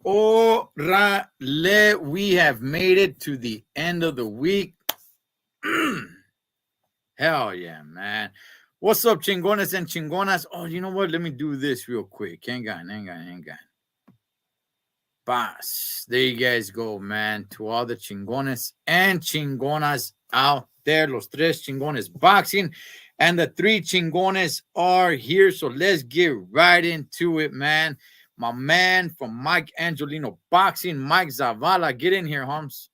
Orale, we have made it to the end of the week. Hell yeah, man. What's up, chingones and chingonas? Oh, you know what? Let me do this real quick. Hang on. Boss. There you guys go, man. To all the chingones and chingonas out there, los tres chingones boxing, and the three chingones are here. So let's get right into it, man. My man from Mike Angelino Boxing, Mike Zavala. Get in here, Holmes.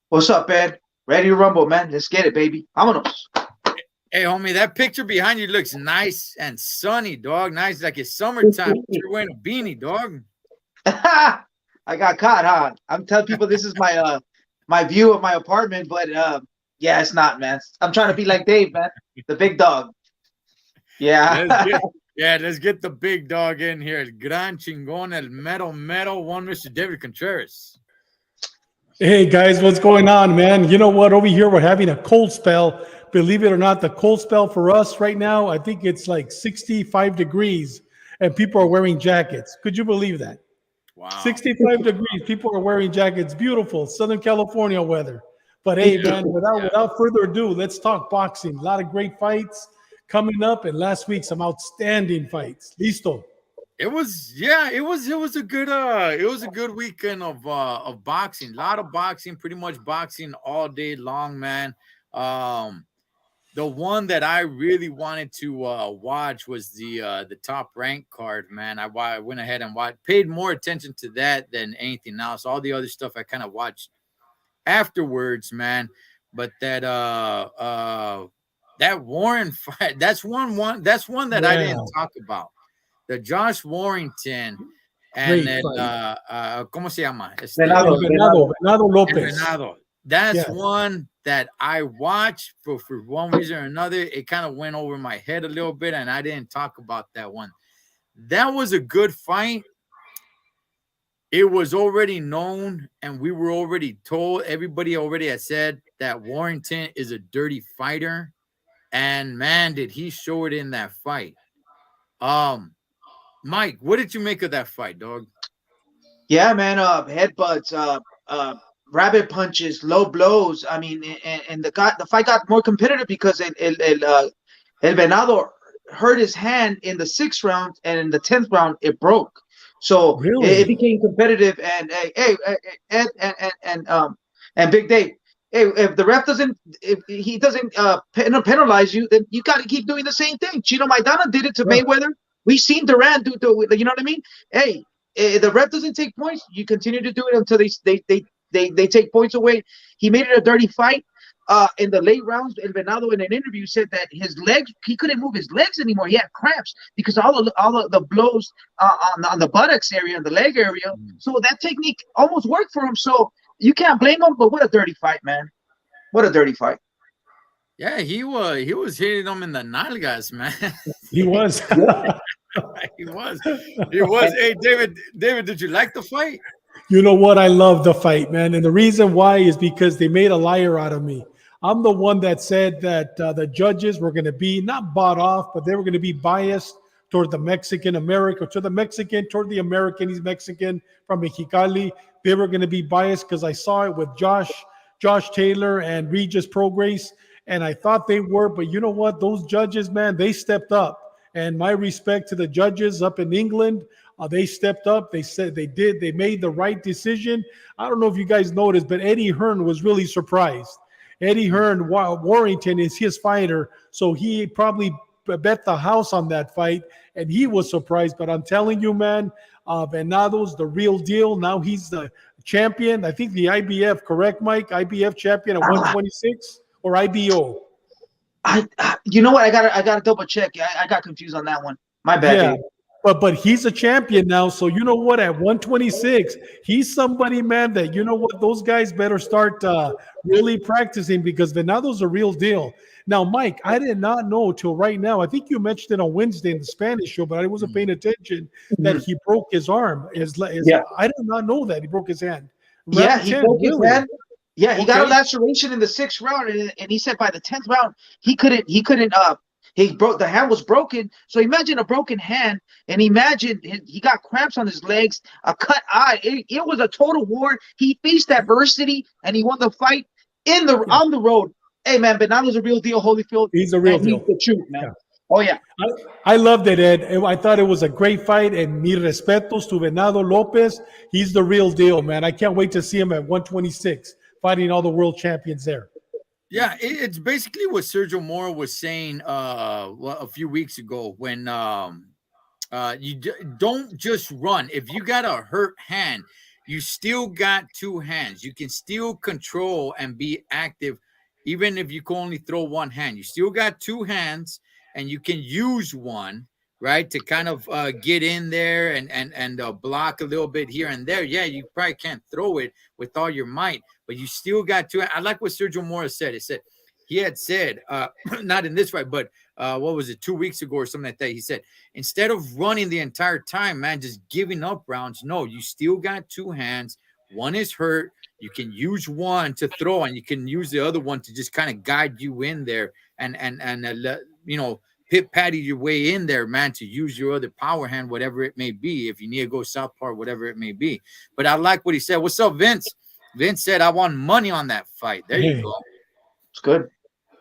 What's up, Ed? Ready to rumble, man. Let's get it, baby. Vámonos. Hey, homie, that picture behind you looks nice and sunny, dog. Nice, like it's summertime. You're wearing a beanie, dog. I got caught, huh? I'm telling people this is my my view of my apartment, but yeah, it's not, man. I'm trying to be like Dave, man, the big dog. Yeah. Let's get the big dog in here. El gran chingón, el mero, one Mr. David Contreras. Hey, guys, what's going on, man? You know what? Over here, we're having a cold spell. Believe it or not, the cold spell for us right now, I think it's like 65 degrees, and people are wearing jackets. Could you believe that? Wow. 65 degrees, people are wearing jackets. Beautiful Southern California weather. But hey, man, without further ado, let's talk boxing. A lot of great fights coming up, and last week some outstanding fights. Listo. It was a good weekend of boxing. A lot of boxing, pretty much boxing all day long, man. The one that I really wanted to watch was the Top Rank card, man. I went ahead and paid more attention to that than anything else. All the other stuff I kind of watched afterwards, man. But that Warren fight, that's one that I didn't talk about. The Josh Warrington and ¿cómo se llama? Venado Lopez. Venado. That's one that I watched for one reason or another. It kind of went over my head a little bit, and I didn't talk about that one. That was a good fight. It was already known, and we were already told. Everybody already had said that Warrington is a dirty fighter, and man, did he show it in that fight. Mike, what did you make of that fight, dog? Yeah, man. Headbutts, rabbit punches, low blows. I mean, and the fight got more competitive because El Venado hurt his hand in the 6th round, and in the 10th round it broke. So it became competitive. And Ed and Big Dave. Hey, if the ref doesn't, if he doesn't penalize you, then you got to keep doing the same thing. Chino Maidana did it to Mayweather. We've seen Durant do it. You know what I mean? Hey, if the ref doesn't take points, you continue to do it until they take points away. He made it a dirty fight. In the late rounds, El Venado in an interview said that his legs, he couldn't move his legs anymore. He had cramps because all the blows on the buttocks area and the leg area. So that technique almost worked for him. So you can't blame him. But what a dirty fight, man! What a dirty fight. Yeah, he was hitting them in the nalgas, man. He was. He was. Hey, David, did you like the fight? You know what? I love the fight, man. And the reason why is because they made a liar out of me. I'm the one that said that the judges were going to be not bought off, but they were going to be biased toward the Mexican American, toward the American. He's Mexican from Mexicali. They were going to be biased because I saw it with Josh Taylor and Regis Prograis, and I thought they were. But you know what? Those judges, man, they stepped up. And my respect to the judges up in England. They stepped up. They said they made the right decision. I don't know if you guys noticed, but Eddie Hearn was really surprised. Eddie Hearn, Warrington is his fighter, so he probably bet the house on that fight, and he was surprised. But I'm telling you, man, Venado's the real deal. Now he's the champion. I think the IBF, correct, Mike? IBF champion at 126 or IBO? You know what? I gotta double check. I got confused on that one. My bad. Yeah. But he's a champion now, so you know what? At 126, he's somebody, man, that you know what? Those guys better start really practicing because Venado's a real deal. Now, Mike, I did not know till right now. I think you mentioned it on Wednesday in the Spanish show, but I wasn't paying attention that he broke his arm. I did not know that he broke his hand. Yeah, he broke his hand. Yeah, he got a laceration in the 6th round, and he said by the 10th round he couldn't He broke the hand was broken. So imagine a broken hand, and imagine he got cramps on his legs, a cut eye. It was a total war. He faced adversity, and he won the fight Yeah, on the road. Hey man, Bernardo's a real deal, Holyfield, he's a real and he's deal. the truth, Yeah. man. Oh yeah, I loved it, Ed. I thought it was a great fight, and mi respetos to Venado Lopez. He's the real deal, man. I can't wait to see him at 126 fighting all the world champions there. Yeah, it's basically what Sergio Mora was saying a few weeks ago when don't just run. If you got a hurt hand, you still got two hands. You can still control and be active, even if you can only throw one hand. You still got two hands, and you can use one, right, to kind of get in there and block a little bit here and there. Yeah, you probably can't throw it with all your might, but you still got two. I like what Sergio Mora said. It said he had said, not in this fight, but what was it, 2 weeks ago or something like that? He said, instead of running the entire time, man, just giving up rounds, no, you still got two hands. One is hurt. You can use one to throw, and you can use the other one to just kind of guide you in there and pit patty your way in there, man, to use your other power hand, whatever it may be, if you need to go southpaw, whatever it may be. But I like what he said. What's up, Vince? Vince said, I want money on that fight. There you Hey, go. it's good.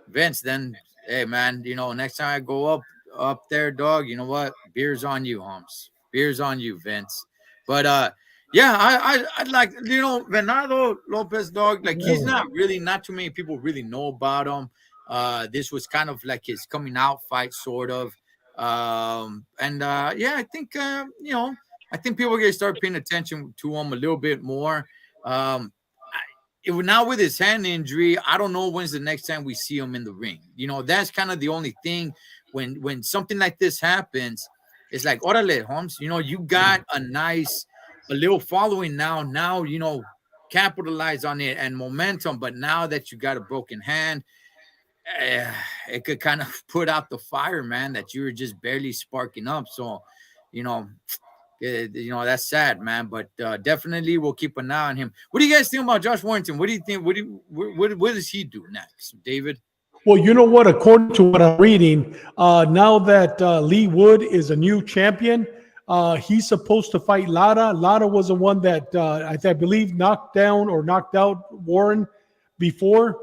Vince, then hey man, next time I go up there, dog, you know what? Beer's on you, Holmes. Beer's on you, Vince. But yeah, I like Bernardo Lopez, dog. Like he's not too many people really know about him. This was kind of like his coming out fight, sort of. And yeah, I think I think people are gonna start paying attention to him a little bit more. Now with his hand injury, I don't know when's the next time we see him in the ring. That's kind of the only thing when something like this happens. It's like, orale, Holmes, you got a little following now. Now, capitalize on it and momentum. But now that you got a broken hand, it could kind of put out the fire, man, that you were just barely sparking up. So, you know, that's sad, man. But definitely we'll keep an eye on him. What do you guys think about Josh Warrington? What do you think? What does he do next, David? well, you know what? According to what I'm reading, now that Lee Wood is a new champion, he's supposed to fight Lara. Lara was the one that I believe knocked down or knocked out before.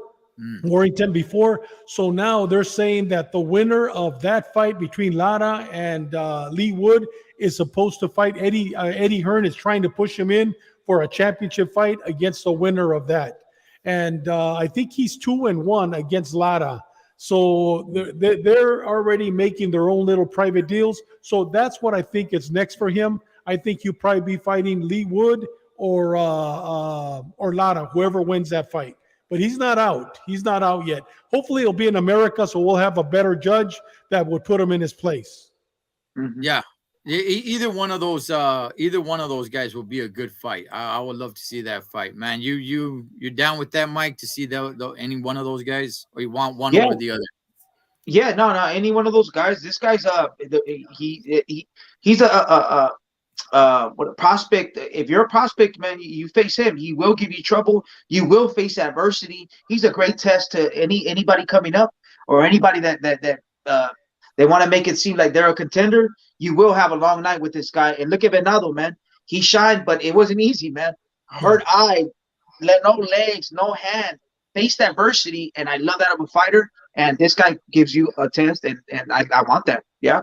Warrington before. So now they're saying that the winner of that fight between Lara and Lee Wood is supposed to fight Eddie. Eddie Hearn is trying to push him in for a championship fight against the winner of that. And I think he's 2-1 against Lara. So they're already making their own little private deals. So that's what I think is next for him. I think he'll probably be fighting Lee Wood or Lara, whoever wins that fight. But he's not out. He's not out yet. Hopefully it'll be in America, so we'll have a better judge that would put him in his place. Mhm. Yeah. Either one of those guys will be a good fight. I would love to see that fight, man. You're down with that, Mike, to see any one of those guys, or you want one Yeah, over the other? yeah, no, any one of those guys. This guy's he's what a prospect. If you're a prospect, man, you face him. He will give you trouble. You will face adversity. He's a great test to anybody coming up or anybody that they want to make it seem like they're a contender. You will have a long night with this guy. And look at Venado, man. He shined, but it wasn't easy, man. Hurt eye, no legs, no hand. Faced adversity, and I love that of a fighter. And this guy gives you a test, and I want that. Yeah.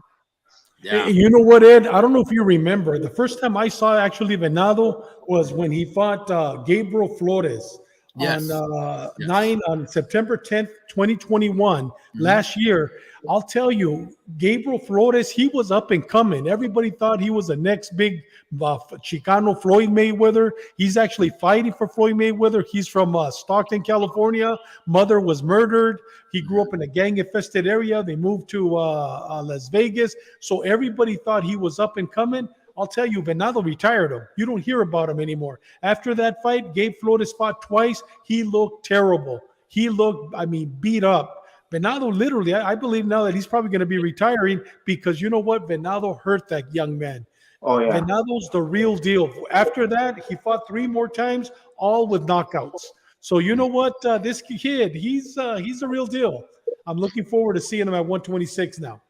Yeah. You know what, Ed? I don't know if you remember. The first time I saw actually Venado was when he fought Gabriel Flores Yes. on September 10th, 2021, last year. I'll tell you, Gabriel Flores, he was up and coming. Everybody thought he was the next big Chicano Floyd Mayweather. He's actually fighting for Floyd Mayweather. He's from Stockton, California. Mother was murdered. He grew up in a gang-infested area. They moved to Las Vegas. So everybody thought he was up and coming. I'll tell you, Venado retired him. You don't hear about him anymore. After that fight, Gabe Flores fought twice. He looked terrible. He looked, beat up. Venado literally, I believe now that he's probably going to be retiring because you know what? Venado hurt that young man. Oh yeah. Venado's the real deal. After that, he fought 3 more times, all with knockouts. So you know what? This kid, he's the real deal. I'm looking forward to seeing him at 126 now.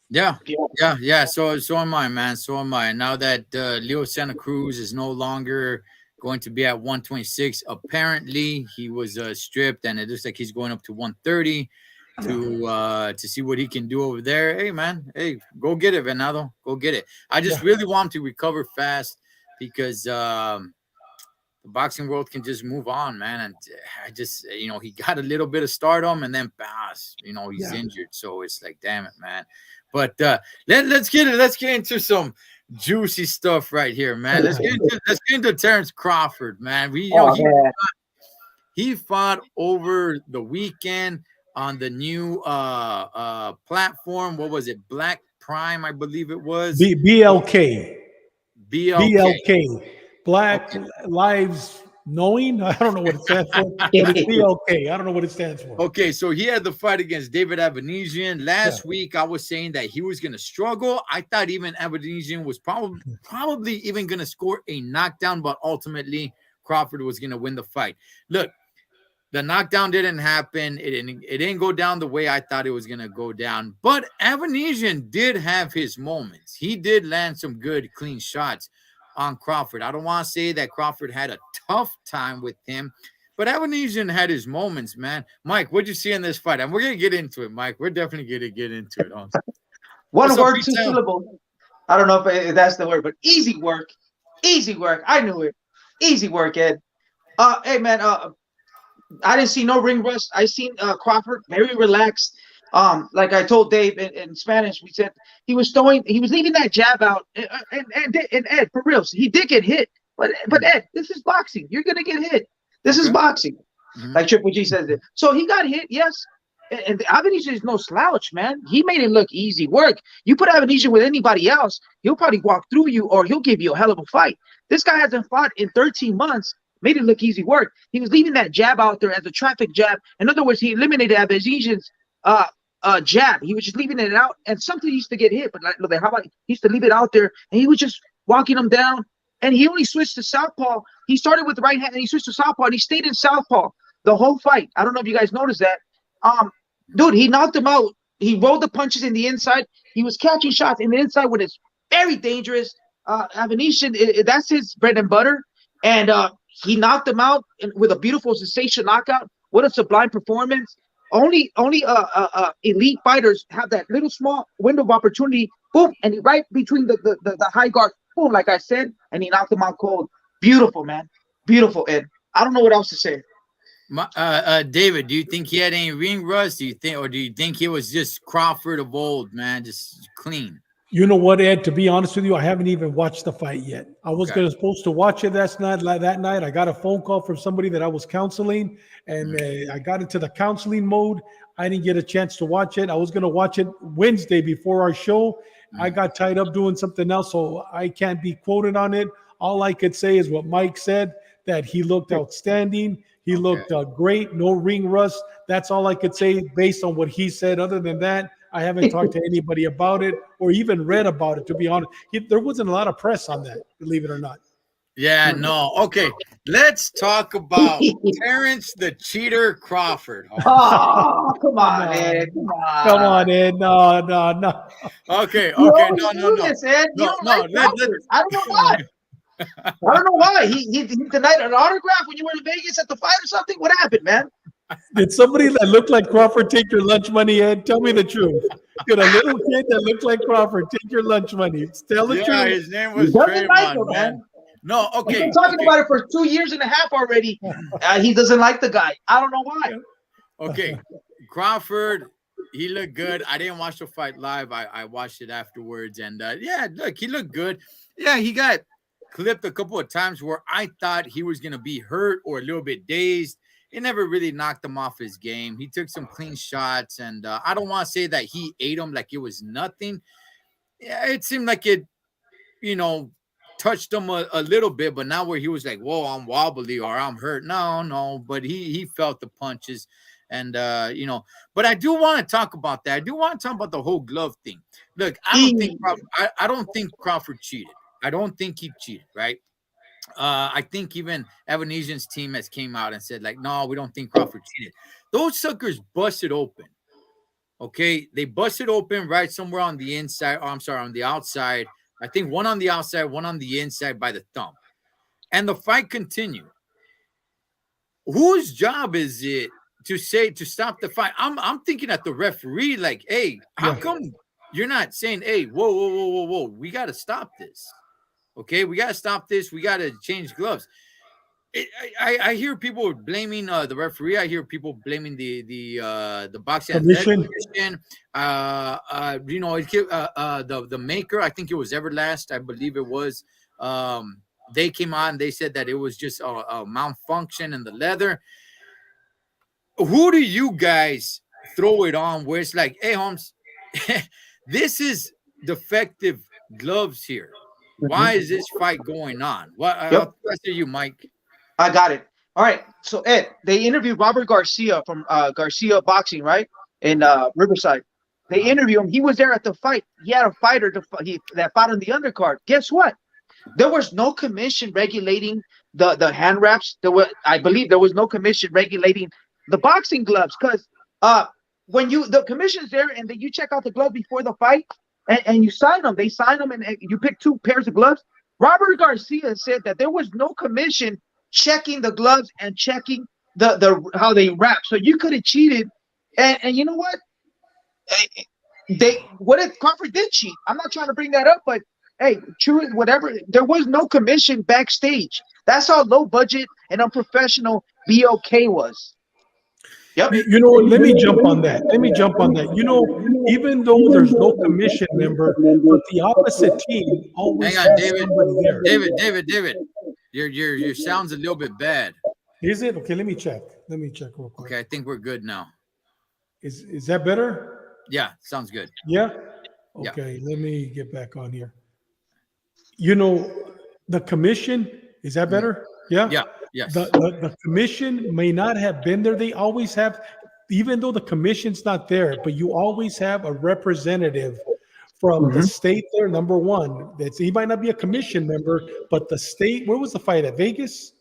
Yeah, Yeah. yeah. So am I, man. So am I. Now that Leo Santa Cruz is no longer going to be at 126, apparently he was stripped, and it looks like he's going up to 130 to see what he can do over there. Hey, man. Hey, go get it, Venado. Go get it. I just Yeah. really want him to recover fast because the boxing world can just move on, man. And I just, he got a little bit of stardom and then pass, he's Yeah. injured. So it's like, damn it, man. But let's get it. Let's get into some juicy stuff right here, man. Let's get into Terrence Crawford, man. Oh man. He fought over the weekend on the new platform. What was it? Black Prime, I believe it was. BLK. BLK. BLK. Black Okay. Lives Knowing. I don't know what it stands for, but it's BLK. I don't know what it stands for. Okay, so he had the fight against David Avanesian. Last week, I was saying that he was going to struggle. I thought even Avanesian was probably even going to score a knockdown, but ultimately Crawford was going to win the fight. Look, the knockdown didn't happen. It didn't go down the way I thought it was going to go down. But Avanesian did have his moments. He did land some good, clean shots on Crawford. I don't want to say that Crawford had a tough time with him, but Avanesian had his moments, man. Mike, what'd you see in this fight? And we're going to get into it, Mike. We're definitely going to get into it. Huh? One word, two B-Town? syllables. I don't know if that's the word, but easy work. Easy work. I knew it. Easy work, Ed. Hey man, I didn't see no ring rust. I seen Crawford very relaxed. Like I told Dave in Spanish, we said he was leaving that jab out, and Ed, for real, he did get hit. But Ed, this is boxing. You're gonna get hit. This is boxing. Like Triple G says it. So he got hit, yes. And Avanesian is no slouch, man. He made it look easy work. You put Avanesian with anybody else, he'll probably walk through you or he'll give you a hell of a fight. This guy hasn't fought in 13 months. Made it look easy work. He was leaving that jab out there as a traffic jab. In other words, he eliminated Avanesian's jab. He was just leaving it out, and something used to get hit. But like, how about he used to leave it out there, and he was just walking him down. And he only switched to southpaw. He started with the right hand, and he switched to southpaw, and he stayed in southpaw the whole fight. I don't know if you guys noticed that. Dude, he knocked him out. He rolled the punches in the inside. He was catching shots in the inside, when it's very dangerous. Avanesian, that's his bread and butter, and he knocked him out with a beautiful sensation knockout. What a sublime performance! Only elite fighters have that little small window of opportunity. Boom, and he right between the high guard. Boom, like I said, and he knocked him out cold. Beautiful, man. Beautiful, Ed. I don't know what else to say. David, do you think he had any ring rust? Do you think he was just Crawford of old, man, just clean? You know what, Ed? To be honest with you, I haven't even watched the fight yet. I was supposed to watch it that night. I got a phone call from somebody that I was counseling, and I got into the counseling mode. I didn't get a chance to watch it. I was going to watch it Wednesday before our show. I got tied up doing something else, so I can't be quoted on it. All I could say is what Mike said, that he looked outstanding. He looked great. No ring rust. That's all I could say based on what he said. Other than that, I haven't talked to anybody about it or even read about it, to be honest. There wasn't a lot of press on that, believe it or not. Yeah, no. Okay, let's talk about Terrence the Cheater Crawford. Oh, come on, Ed. Come on, Ed. No. Okay. No. This, Ed. No. I don't know why. I don't know why. He denied an autograph when you were in Vegas at the fight or something. What happened, man? Did somebody that looked like Crawford take your lunch money, Ed? Tell me the truth. Did a little kid that looked like Crawford take your lunch money? Tell the truth. Yeah, his name was Trayvon, like him, man. No, okay. I've been talking about it for 2 years and a half already. He doesn't like the guy. I don't know why. Okay, Crawford, he looked good. I didn't watch the fight live. I watched it afterwards, and yeah, look, he looked good. Yeah, he got clipped a couple of times where I thought he was gonna be hurt or a little bit dazed. It never really knocked him off his game. He took some clean shots, and I don't want to say that he ate him like it was nothing. Yeah, it seemed like it, touched him a little bit, but not where he was like, whoa, I'm wobbly or I'm hurt. No, but he felt the punches. And, but I do want to talk about that. I do want to talk about the whole glove thing. Look, I don't think Crawford cheated. I don't think he cheated, right? I think even Avanesian's team has came out and said, like, no, we don't think Crawford cheated. Those suckers busted open Okay, they busted open right somewhere on the inside. Oh, I'm sorry, on the outside. I think one on the outside, one on the inside by the thumb. And the fight continued. Whose job is it to say to stop the fight? I'm thinking at the referee, like, hey, how Yeah. come you're not saying, hey, whoa, whoa, whoa, whoa, whoa, we gotta stop this. Okay, we gotta stop this. We gotta change gloves. I hear people blaming the referee. I hear people blaming the boxing athletic Commission. commission. The maker. I think it was Everlast. I believe it was. They came on. They said that it was just a malfunction in the leather. Who do you guys throw it on? Where it's like, hey, Holmes, this is defective gloves here. Why is this fight going on? What? Yep. I'll answer you, Mike. I got it. All right. So Ed, they interviewed Robert Garcia from Garcia Boxing, right? In Riverside. They interviewed him. He was there at the fight. He had a fighter that fought on the undercard. Guess what? There was no commission regulating the hand wraps. I believe there was no commission regulating the boxing gloves, because when the commission's there and then you check out the glove before the fight and you sign them, they sign them and you pick 2 pairs of gloves. Robert Garcia said that there was no commission checking the gloves and checking the how they wrap. So you could have cheated. And you know what? What if Crawford did cheat? I'm not trying to bring that up, but hey, true, whatever. There was no commission backstage. That's how low budget and unprofessional BOK was. Yep. Let me jump on that. Even though there's no commission member, but the opposite team always Hang on, has David. somebody there. David. Your sound's a little bit bad. Is it? Okay, let me check. Real quick. Okay, I think we're good now. Is that better? Yeah, sounds good. Yeah? Yeah. Okay, let me get back on here. The commission, is that better? Yeah? Yeah, yes. The commission may not have been there. They always have, even though the commission's not there, but you always have a representative from the state there, number one. He might not be a commission member, but the state, where was the fight at? Vegas?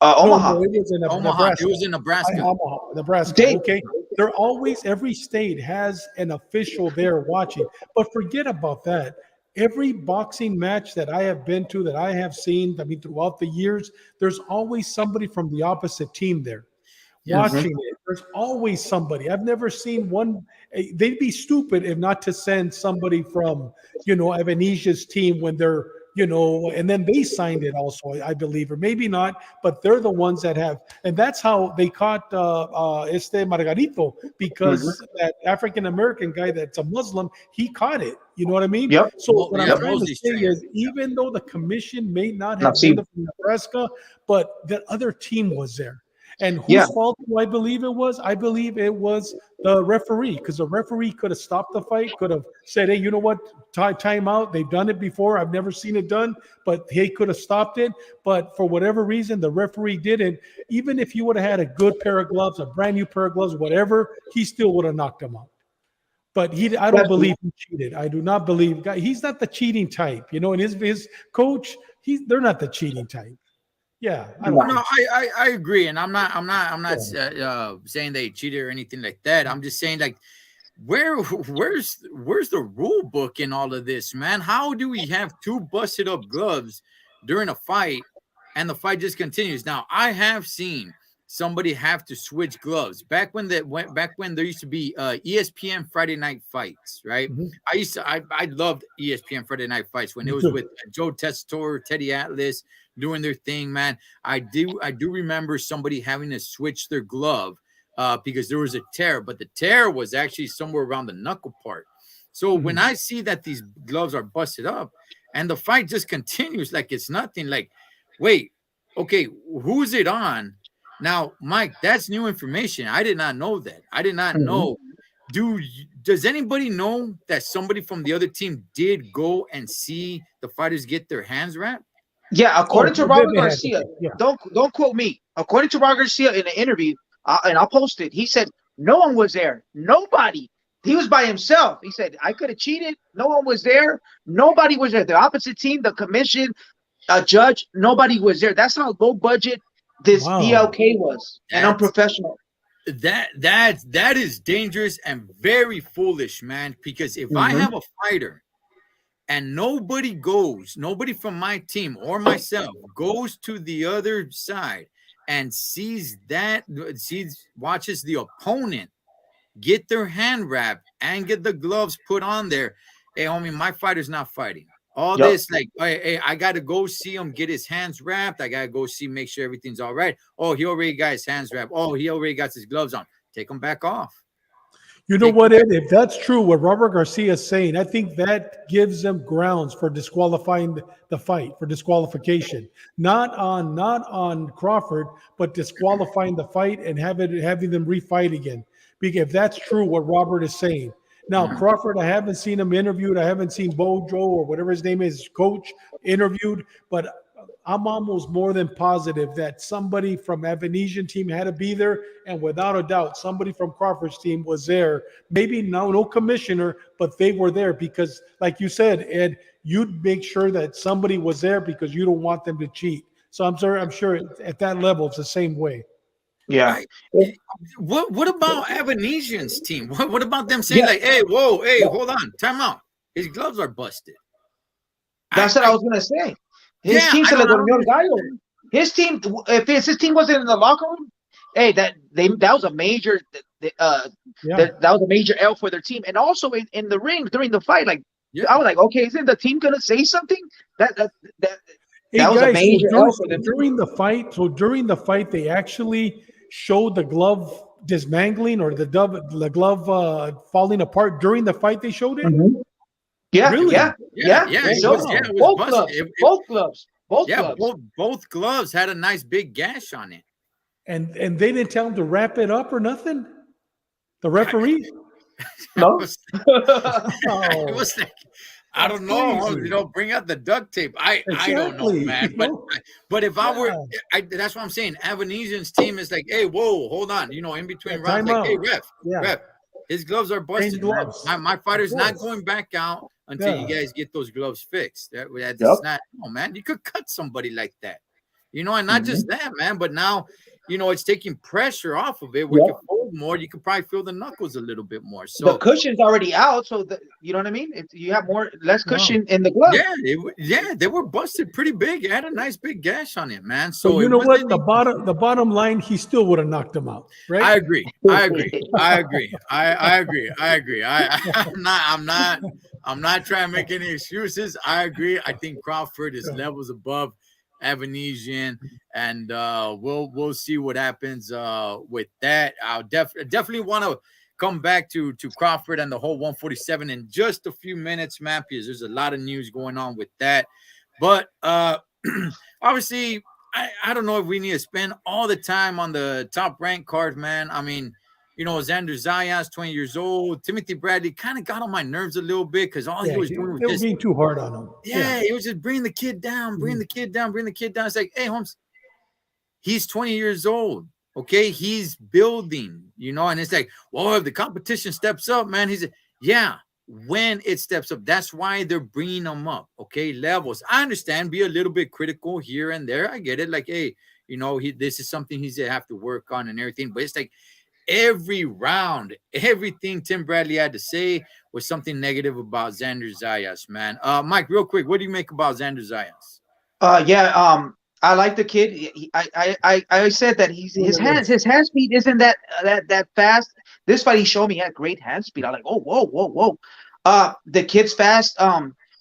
Omaha. No, it was in Omaha. Nebraska. It was in Nebraska. Omaha, Nebraska. Okay. They're always, every state has an official there watching. But forget about that. Every boxing match that I have been to, that I have seen, throughout the years, there's always somebody from the opposite team there watching it. There's always somebody. I've never seen one. They'd be stupid if not to send somebody from, Evanesia's team when they're, and then they signed it also, I believe, or maybe not, but they're the ones that have, and that's how they caught Margarito, because that African-American guy that's a Muslim, he caught it. You know what I mean? Yep. So what I'm trying to Mosley's say trainer. is, even though the commission may not have been from Nebraska, but that other team was there. And whose fault do I believe it was? I believe it was the referee, because the referee could have stopped the fight, could have said, hey, you know what, time out. They've done it before. I've never seen it done, but he could have stopped it. But for whatever reason, the referee didn't. Even if he would have had a good pair of gloves, a brand new pair of gloves, whatever, he still would have knocked him out. But I don't believe he cheated. I do not believe. He's not the cheating type, and his coach, they're not the cheating type. Yeah, I agree, and I'm not saying they cheated or anything like that. I'm just saying, like, where's the rule book in all of this, man? How do we have 2 busted up gloves during a fight, and the fight just continues? Now, I have seen somebody have to switch gloves back when there used to be ESPN Friday Night Fights, right? I loved ESPN Friday Night Fights when it was with Joe Tessitore, Teddy Atlas doing their thing, man. I do remember somebody having to switch their glove because there was a tear, but the tear was actually somewhere around the knuckle part. So when I see that these gloves are busted up and the fight just continues like it's nothing, like, wait, okay, who's it on? Now, Mike, that's new information. I did not know that. I did not know. Does anybody know that somebody from the other team did go and see the fighters get their hands wrapped? Yeah, according to Robert Garcia, don't quote me. According to Robert Garcia in an interview, and I'll post it, he said no one was there. Nobody. He was by himself. He said, I could have cheated. No one was there. Nobody was there. The opposite team, the commission, a judge, nobody was there. That's how low budget this BLK was and unprofessional. that is dangerous and very foolish, man. Because if I Mm-hmm. have a fighter and nobody from my team or myself goes to the other side and watches the opponent get their hand wrapped and get the gloves put on there. Hey, homie, my fighter's not fighting. All Yep. this, like, hey, I got to go see him get his hands wrapped. I got to go see, make sure everything's all right. Oh, he already got his hands wrapped. Oh, he already got his gloves on. Take them back off. You know Take them what, back. Ed? If that's true, what Robert Garcia is saying, I think that gives them grounds for disqualifying the fight, for disqualification. Not on Crawford, but disqualifying the fight and having them refight again. Because if that's true, what Robert is saying. Now, Mhm. Crawford, I haven't seen him interviewed. I haven't seen Bojo or whatever his name is, coach, interviewed, but I'm almost more than positive that somebody from Avanesian team had to be there, and without a doubt, somebody from Crawford's team was there. Maybe no commissioner, but they were there because, like you said, Ed, you'd make sure that somebody was there because you don't want them to cheat. So I'm sorry, I'm sure at that level it's the same way. Yeah. Right. What about Avanesian's team? What about them saying Yeah. like, hey, whoa, hey, Yeah. hold on, time out. His gloves are busted. That's what I I was gonna say. His yeah, team se le I don't durmió el gallo. understand. His team, if his team wasn't in the locker room, hey, that was a major Yeah. that was a major L for their team. And also in the ring during the fight, like Yeah. I was like, okay, isn't the team gonna say something? That Hey that was a guys, major L for them. during the fight, they actually showed the glove dismantling or the glove falling apart during the fight. They showed it. Mhm. Yeah, Really? yeah, yeah. Yeah, They Oh showed wow! it was both busted. gloves, both gloves, both Yeah, gloves. both gloves had a nice big gash on it. And they didn't tell him to wrap it up or nothing. The I, referee. I No. was, it Oh, was like, I that's don't know. crazy. Bring out the duct tape. I don't know, Exactly. man. But if I were, Yeah. that's what I'm saying. Avanesian's team is like, hey, whoa, hold on. In Yeah, between rounds, time like, hey, out. Yeah. ref, his gloves are Change busted, man. gloves. My Of fighter's not course. going back out until you Yeah. guys get those gloves fixed. Yep. That's not. Oh man, you could cut somebody like that. And not just Mhm. that, man. But now, it's taking pressure off of it. We Yep. can fold more. You could probably feel the knuckles a little bit more. The So cushion's already out, so you know what I mean. You have less Wow. cushion in the glove. yeah, they were busted pretty big. It had a nice big gash on it, man. But So you it know what? wasn't. The bottom line, he still would have knocked him out, right? I agree. I agree. I agree. I agree. I agree. I'm not trying to make any excuses. I agree. I think Crawford is Yeah. levels above Avanesian, and we'll see what happens with that. I'll definitely want to come back to Crawford and the whole 147 in just a few minutes, man, because there's a lot of news going on with that. But obviously, I don't know if we need to spend all the time on the top rank card, man. I mean, Xander Zayas, 20 years old. Timothy Bradley kind of got on my nerves a little bit because all he Yeah, was doing was they were just, being too hard on him. yeah, he was just bring the kid down, bring Mhm. the kid down, bring the kid down. It's like, hey, Holmes, he's 20 years old. Okay, he's building, and it's like, well, if the competition steps up, man, yeah, when it steps up, that's why they're bringing them up. Okay, levels. I understand, be a little bit critical here and there. I get it. Like, hey, this is something he's gonna have to work on and everything. But it's like every round, everything Tim Bradley had to say was something negative about Xander Zayas, man. Mike, real quick, what do you make about Xander Zayas? Yeah. I like the kid. I said that his hand speed isn't that fast. This fight he showed me he had great hand speed. I was like, oh, whoa, whoa, whoa. The kid's fast.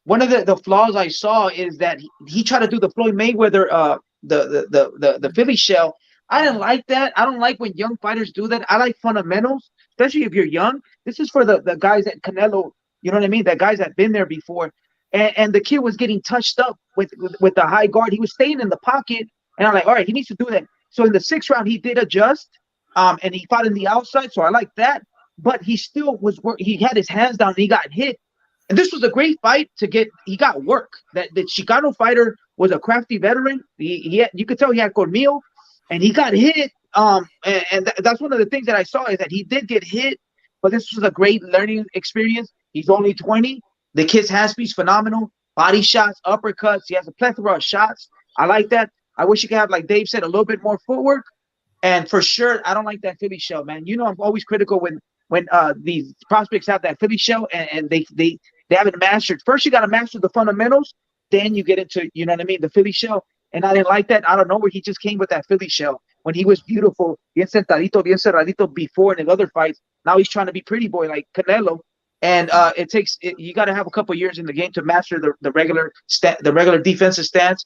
One of the flaws I saw is that he tried to do the Floyd Mayweather the Philly shell. I didn't like that. I don't like when young fighters do that. I like fundamentals, especially if you're young. This is for the guys at Canelo. You know what I mean? The guys that been there before. And the kid was getting touched up with the high guard. He was staying in the pocket, and I'm like, all right, he needs to do that. So in the sixth round, he did adjust, and he fought in the outside. So I like that, but he still was work. He had his hands down, and he got hit. And this was a great fight to get. He got work. That the Chicano fighter was a crafty veteran. You could tell he had cornmeal, and he got hit. That's one of the things that I saw is that he did get hit, but this was a great learning experience. He's only 20. The kid's hand speed's phenomenal. Body shots, uppercuts. He has a plethora of shots. I like that. I wish he could have, like Dave said, a little bit more footwork. And for sure, I don't like that Philly shell, man. You know, I'm always critical when these prospects have that Philly shell and they haven't mastered. First, you got to master the fundamentals, then you get into, you know what I mean, the Philly shell. And I didn't like that. I don't know where he just came with that Philly shell when he was beautiful, bien sentadito, bien cerradito before in the other fights. Now he's trying to be pretty boy like Canelo. And you got to have a couple years in the game to master the regular defensive stance,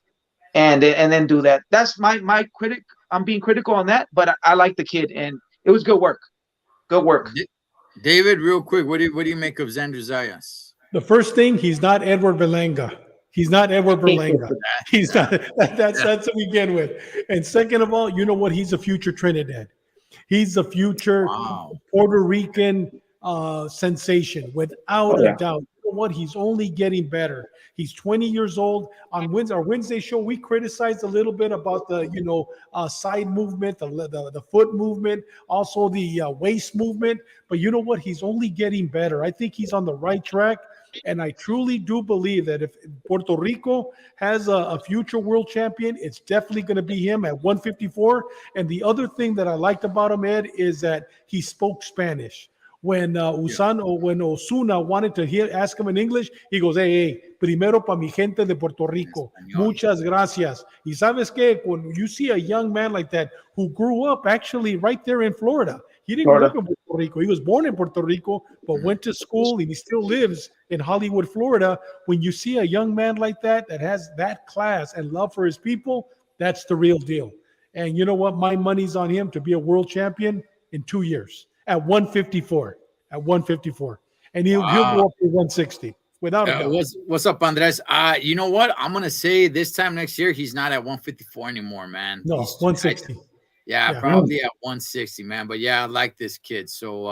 and then do that. That's my critic. I'm being critical on that, but I like the kid, and it was good work. Good work. David, real quick, what do you make of Xander Zayas? The first thing, he's not Edward Berlanga. He's not Edward Berlanga. He's not. That's to begin with. And second of all, you know what? He's a future Trinidad. He's a future Puerto Rican sensation, without a doubt. You know what? He's only getting better. He's 20 years old. On our Wednesday show, we criticized a little bit about the side movement, the foot movement, also the waist movement. But you know what? He's only getting better. I think he's on the right track. And I truly do believe that if Puerto Rico has a future world champion, it's definitely going to be him at 154. And the other thing that I liked about him, Ed, is that he spoke Spanish. When Osuna wanted to ask him in English, he goes, hey, primero pa mi gente de Puerto Rico. Muchas gracias. Y sabes que when you see a young man like that who grew up actually right there in Florida, he didn't grow up in Puerto Rico. He was born in Puerto Rico, but went to school, and he still lives in Hollywood, Florida. When you see a young man like that has that class and love for his people, that's the real deal. And you know what? My money's on him to be a world champion in 2 years at 154. And he'll go up to 160 without a doubt. What's up, Andres? You know what? I'm going to say this time next year, he's not at 154 anymore, man. No, he's 160. Probably at 160, man. But yeah, I like this kid. So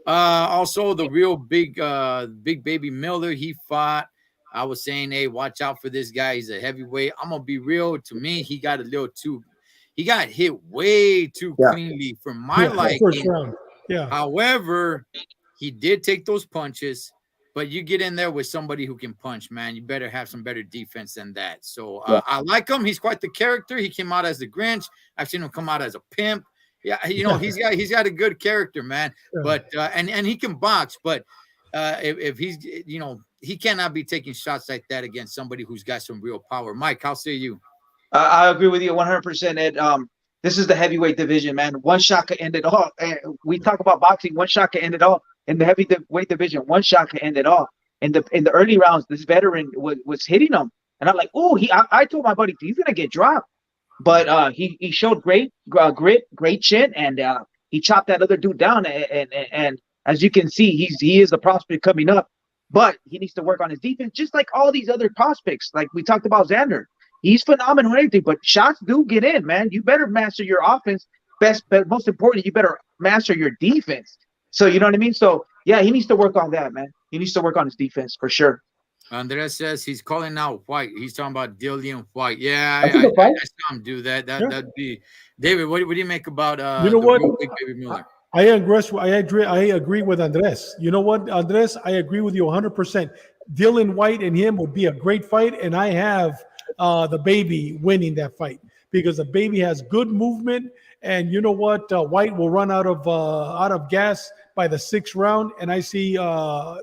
also the real big baby Miller, he fought. I was saying, hey, watch out for this guy. He's a heavyweight. I'm gonna be real. To me, he got hit way too cleanly for my liking. First round. Yeah. However, he did take those punches. But you get in there with somebody who can punch, man. You better have some better defense than that. So I like him. He's quite the character. He came out as the Grinch. I've seen him come out as a pimp. Yeah, he's got a good character, man. Yeah. But and he can box. But if he's he cannot be taking shots like that against somebody who's got some real power. Mike, how say you? I agree with you 100%, Ed. This is the heavyweight division, man. One shot could end it all. We talk about boxing. One shot could end it all. In the heavyweight division, one shot could end it all. In the early rounds, this veteran was hitting him, and I'm like, oh, I told my buddy he's gonna get dropped, but he showed great grit, great chin, and he chopped that other dude down. And as you can see, he is a prospect coming up, but he needs to work on his defense, just like all these other prospects. Like we talked about Xander, he's phenomenal and everything, but shots do get in, man. You better master your offense. But most importantly, you better master your defense. So you know what I mean? So yeah, he needs to work on that, man. He needs to work on his defense for sure. Andres says he's calling out White. He's talking about Dillian White. Yeah, I saw him do that. That'd be David. What do you make about Big Baby Miller? I agree with Andres. You know what, Andres? I agree with you 100%. Dillian White and him would be a great fight, and I have the baby winning that fight because the baby has good movement. And you know what? White will run out of gas by the 6th round, and I see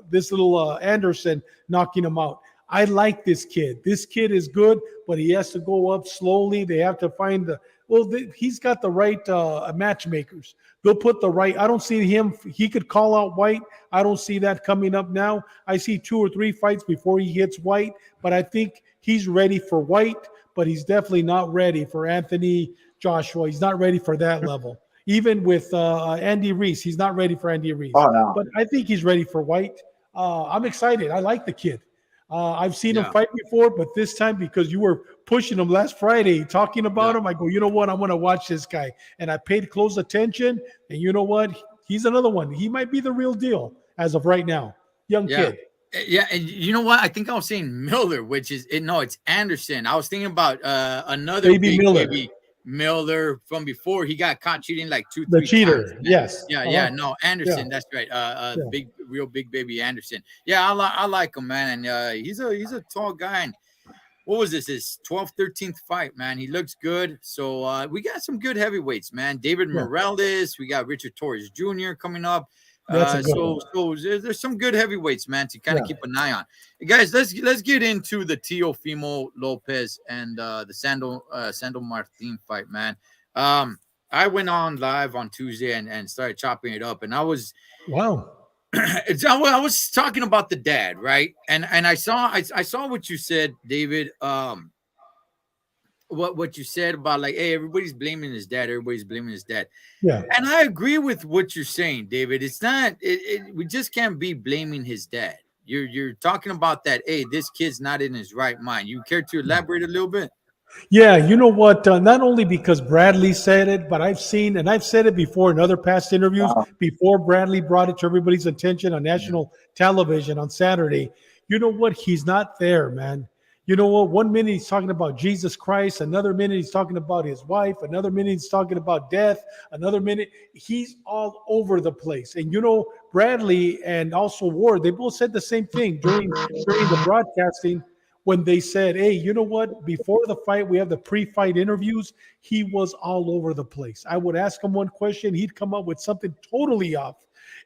this little Anderson knocking him out. I like this kid. This kid is good, but he has to go up slowly. They have to find he's got the right matchmakers. They'll put the right. I don't see him. He could call out White. I don't see that coming up now. I see 2 or 3 fights before he hits White, but I think he's ready for White, but he's definitely not ready for Anthony Joshua. He's not ready for that level. Even with Andy Reese, he's not ready for Andy Reese. Oh, no. But I think he's ready for White. I'm excited. I like the kid. I've seen him fight before, but this time because you were pushing him last Friday, talking about him, I go, you know what? I'm going to watch this guy. And I paid close attention. And you know what? He's another one. He might be the real deal as of right now. Young kid. Yeah, and you know what? I think I was saying Miller, which is it's Anderson. I was thinking about another Baby Miller. Miller from before. He got caught cheating like 2-3 the cheater times. Yes. No, Anderson, that's right. Big baby Anderson. I like him, man. And he's a tall guy, and what was this? His 12th, 13th fight, man. He looks good. So we got some good heavyweights, man. David Yeah, Morales, we got Richard Torres Jr. coming up. that's a good So one. so there's some good heavyweights, man, to kind Yeah. of keep an eye on. Hey, guys, let's get into the Teofimo Lopez and the Sandro Martin fight, man. Um, I went on live on Tuesday and started chopping it up, and Wow. I was talking about the dad, right? And I saw what you said, David. What you said about like, hey, everybody's blaming his dad. Everybody's blaming his dad, Yeah. and I agree with what you're saying, David. It's not. We just can't be blaming his dad. You're talking about that. Hey, this kid's not in his right mind. You care to elaborate a little bit? Yeah, you know what? Not only because Bradley said it, but I've seen, and I've said it before in other past interviews, before Bradley brought it to everybody's attention on Yeah. national television on Saturday. You know what? He's not there, man. You know what? One minute he's talking about Jesus Christ, another minute he's talking about his wife, another minute he's talking about death, another minute he's all over the place. And you know, Bradley and also Ward, they both said the same thing during the broadcasting when they said, hey, you know what? Before the fight, we have the pre-fight interviews. He was all over the place. I would ask him one question, he'd come up with something totally off.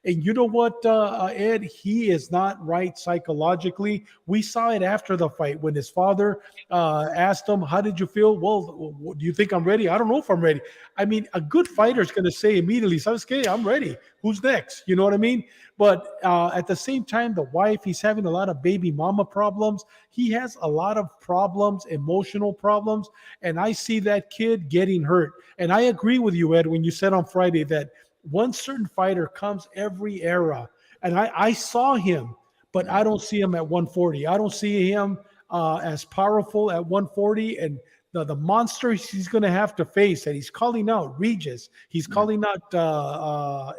And you know what, Ed? He is not right psychologically. We saw it after the fight when his father asked him, how did you feel? Well, do you think I'm ready? I don't know if I'm ready. I mean, a good fighter is going to say immediately, okay, I'm ready. Who's next? You know what I mean? But at the same time, the wife, he's having a lot of baby mama problems. He has a lot of problems, emotional problems. And I see that kid getting hurt. And I agree with you, Ed, when you said on Friday that one certain fighter comes every era. And I saw him, but I don't see him at 140. I don't see him as powerful at 140. And the monster he's going to have to face, and he's calling out Regis. He's calling out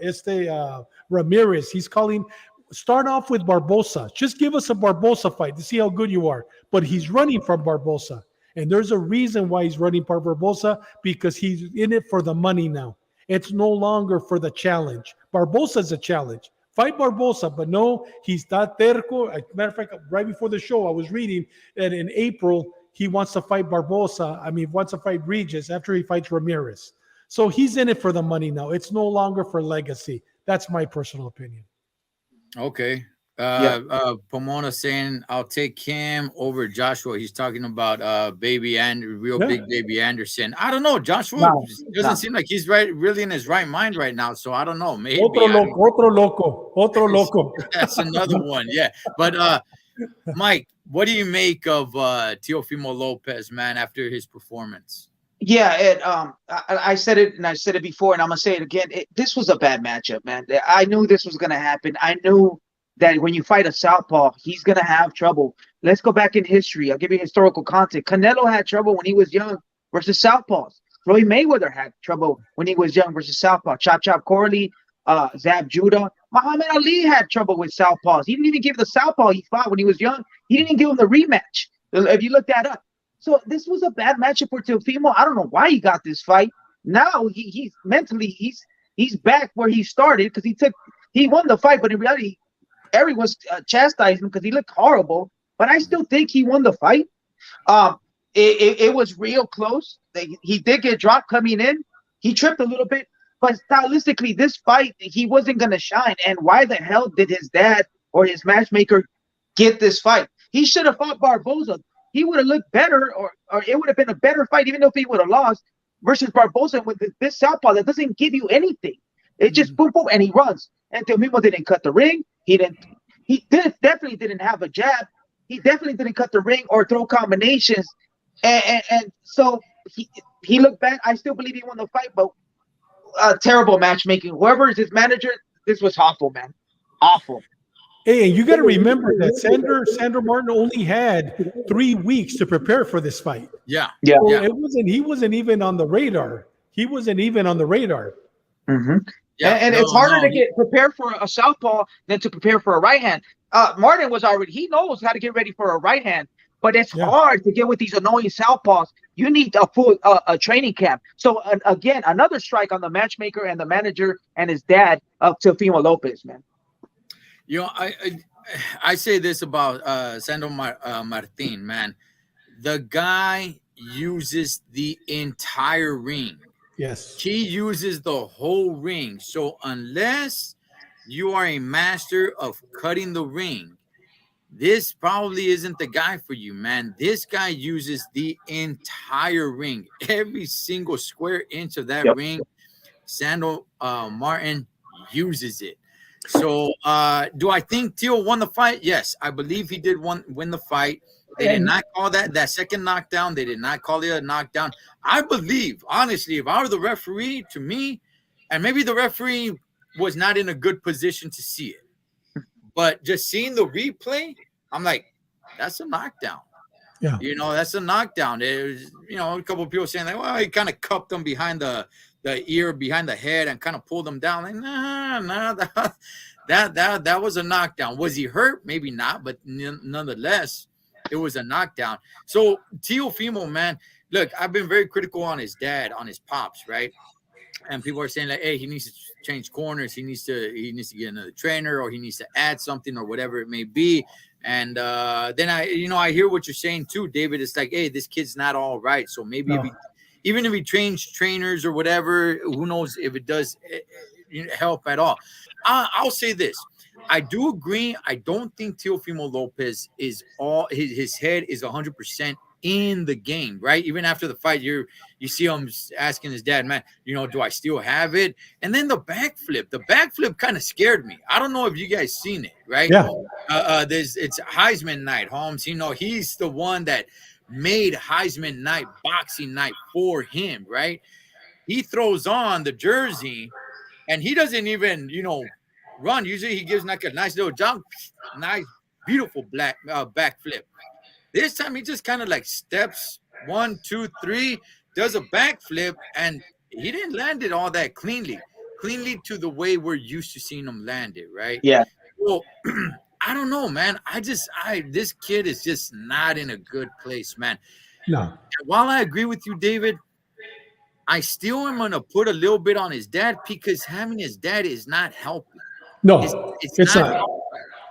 Ramirez. He's calling. Start off with Barbosa. Just give us a Barbosa fight to see how good you are. But he's running from Barbosa. And there's a reason why he's running from Barbosa, because he's in it for the money now. It's no longer for the challenge. Barbosa's a challenge. Fight Barbosa, but no, he's not terco. As a matter of fact, right before the show, I was reading that in April, he wants to fight Barbosa. I mean, he wants to fight Regis after he fights Ramirez. So he's in it for the money now. It's no longer for legacy. That's my personal opinion. Okay. Yeah. Pomona saying I'll take him over Joshua. He's talking about baby and real Yeah. big baby Anderson. I don't know. Joshua No, doesn't no. seem like he's really in his right mind right now. So I don't know. Maybe Otro I don't, loco, otro loco, otro loco. that's another one. Yeah. But Mike, what do you make of Teofimo Lopez, man, after his performance? Yeah, Ed. I said it, and I said it before, and I'm gonna say it again. This was a bad matchup, man. I knew this was gonna happen. I knew that when you fight a southpaw, he's gonna have trouble. Let's go back in history. I'll give you historical context. Canelo had trouble when he was young versus southpaws. Floyd Mayweather had trouble when he was young versus southpaw. Chop Chop Corley, Zab Judah. Muhammad Ali had trouble with southpaws. He didn't even give the southpaw he fought when he was young. He didn't even give him the rematch. If you look that up. So this was a bad matchup for Teofimo. I don't know why he got this fight. Now he's mentally he's back where he started because he won the fight, but in reality, everyone's chastised him because he looked horrible. But I still think he won the fight. It was real close. He did get dropped coming in. He tripped a little bit, but stylistically, this fight he wasn't gonna shine. And why the hell did his dad or his matchmaker get this fight? He should have fought Barboza. He would have looked better, or it would have been a better fight, even if he would have lost, versus Barboza with this southpaw that doesn't give you anything. It just boom, boom, and he runs. And Teofimo didn't cut the ring. He definitely didn't have a jab. He definitely didn't cut the ring or throw combinations. And so he looked bad. I still believe he won the fight, but terrible matchmaking. Whoever is his manager, this was awful, man. Awful. Hey, and you got to remember that Sandro Martin only had 3 weeks to prepare for this fight. Yeah. Yeah. So he wasn't even on the radar. He wasn't even on the radar. Mm-hmm. Yeah. And it's harder to get prepared for a southpaw than to prepare for a right hand. Martin he knows how to get ready for a right hand, but it's hard to get with these annoying southpaws. You need a full a training camp. So again, another strike on the matchmaker and the manager and his dad of Teofimo Lopez, man. You know, I say this about Sandro Martin, man. The guy uses the entire ring. Yes. He uses the whole ring. So unless you are a master of cutting the ring, this probably isn't the guy for you, man. This guy uses the entire ring, every single square inch of that Yep. ring. Sandal Martin uses it. So, do I think Teal won the fight? Yes, I believe he did win the fight. They did And not call that second knockdown. They did not call it a knockdown. I believe, honestly, if I were the referee, to me, and maybe the referee was not in a good position to see it, but just seeing the replay, I'm like, that's a knockdown. yeah. That's a knockdown. There's, a couple of people saying like, well, he kind of cupped them behind the ear, behind the head, and kind of pulled them down. Like, nah, that was a knockdown. Was he hurt? Maybe not, but nonetheless, it was a knockdown. So Teofimo, man, look, I've been very critical on his dad, on his pops, right? And people are saying like, hey, he needs to change corners, he needs to get another trainer, or he needs to add something, or whatever it may be. And then I hear what you're saying too, David. It's like, hey, this kid's not all right, so maybe No. even if he trains trainers or whatever, who knows if it does help at all. I'll say this. I do agree. I don't think Teofimo Lopez is all his head is 100% in the game, right? Even after the fight, you see him asking his dad, man, do I still have it? And then the backflip kind of scared me. I don't know if you guys seen it, right? Yeah. It's Heisman night, Holmes. He's the one that made Heisman night, boxing night for him, right? He throws on the jersey and he doesn't even, run. Usually he gives like a nice little jump, nice, beautiful backflip. This time he just kind of like steps 1, 2, 3, does a backflip, and he didn't land it all that cleanly to the way we're used to seeing him land it, right? Yeah. Well, I don't know, man. This kid is just not in a good place, man. No. While I agree with you, David, I still am gonna put a little bit on his dad because having his dad is not helping. No. It's It's not not. helping.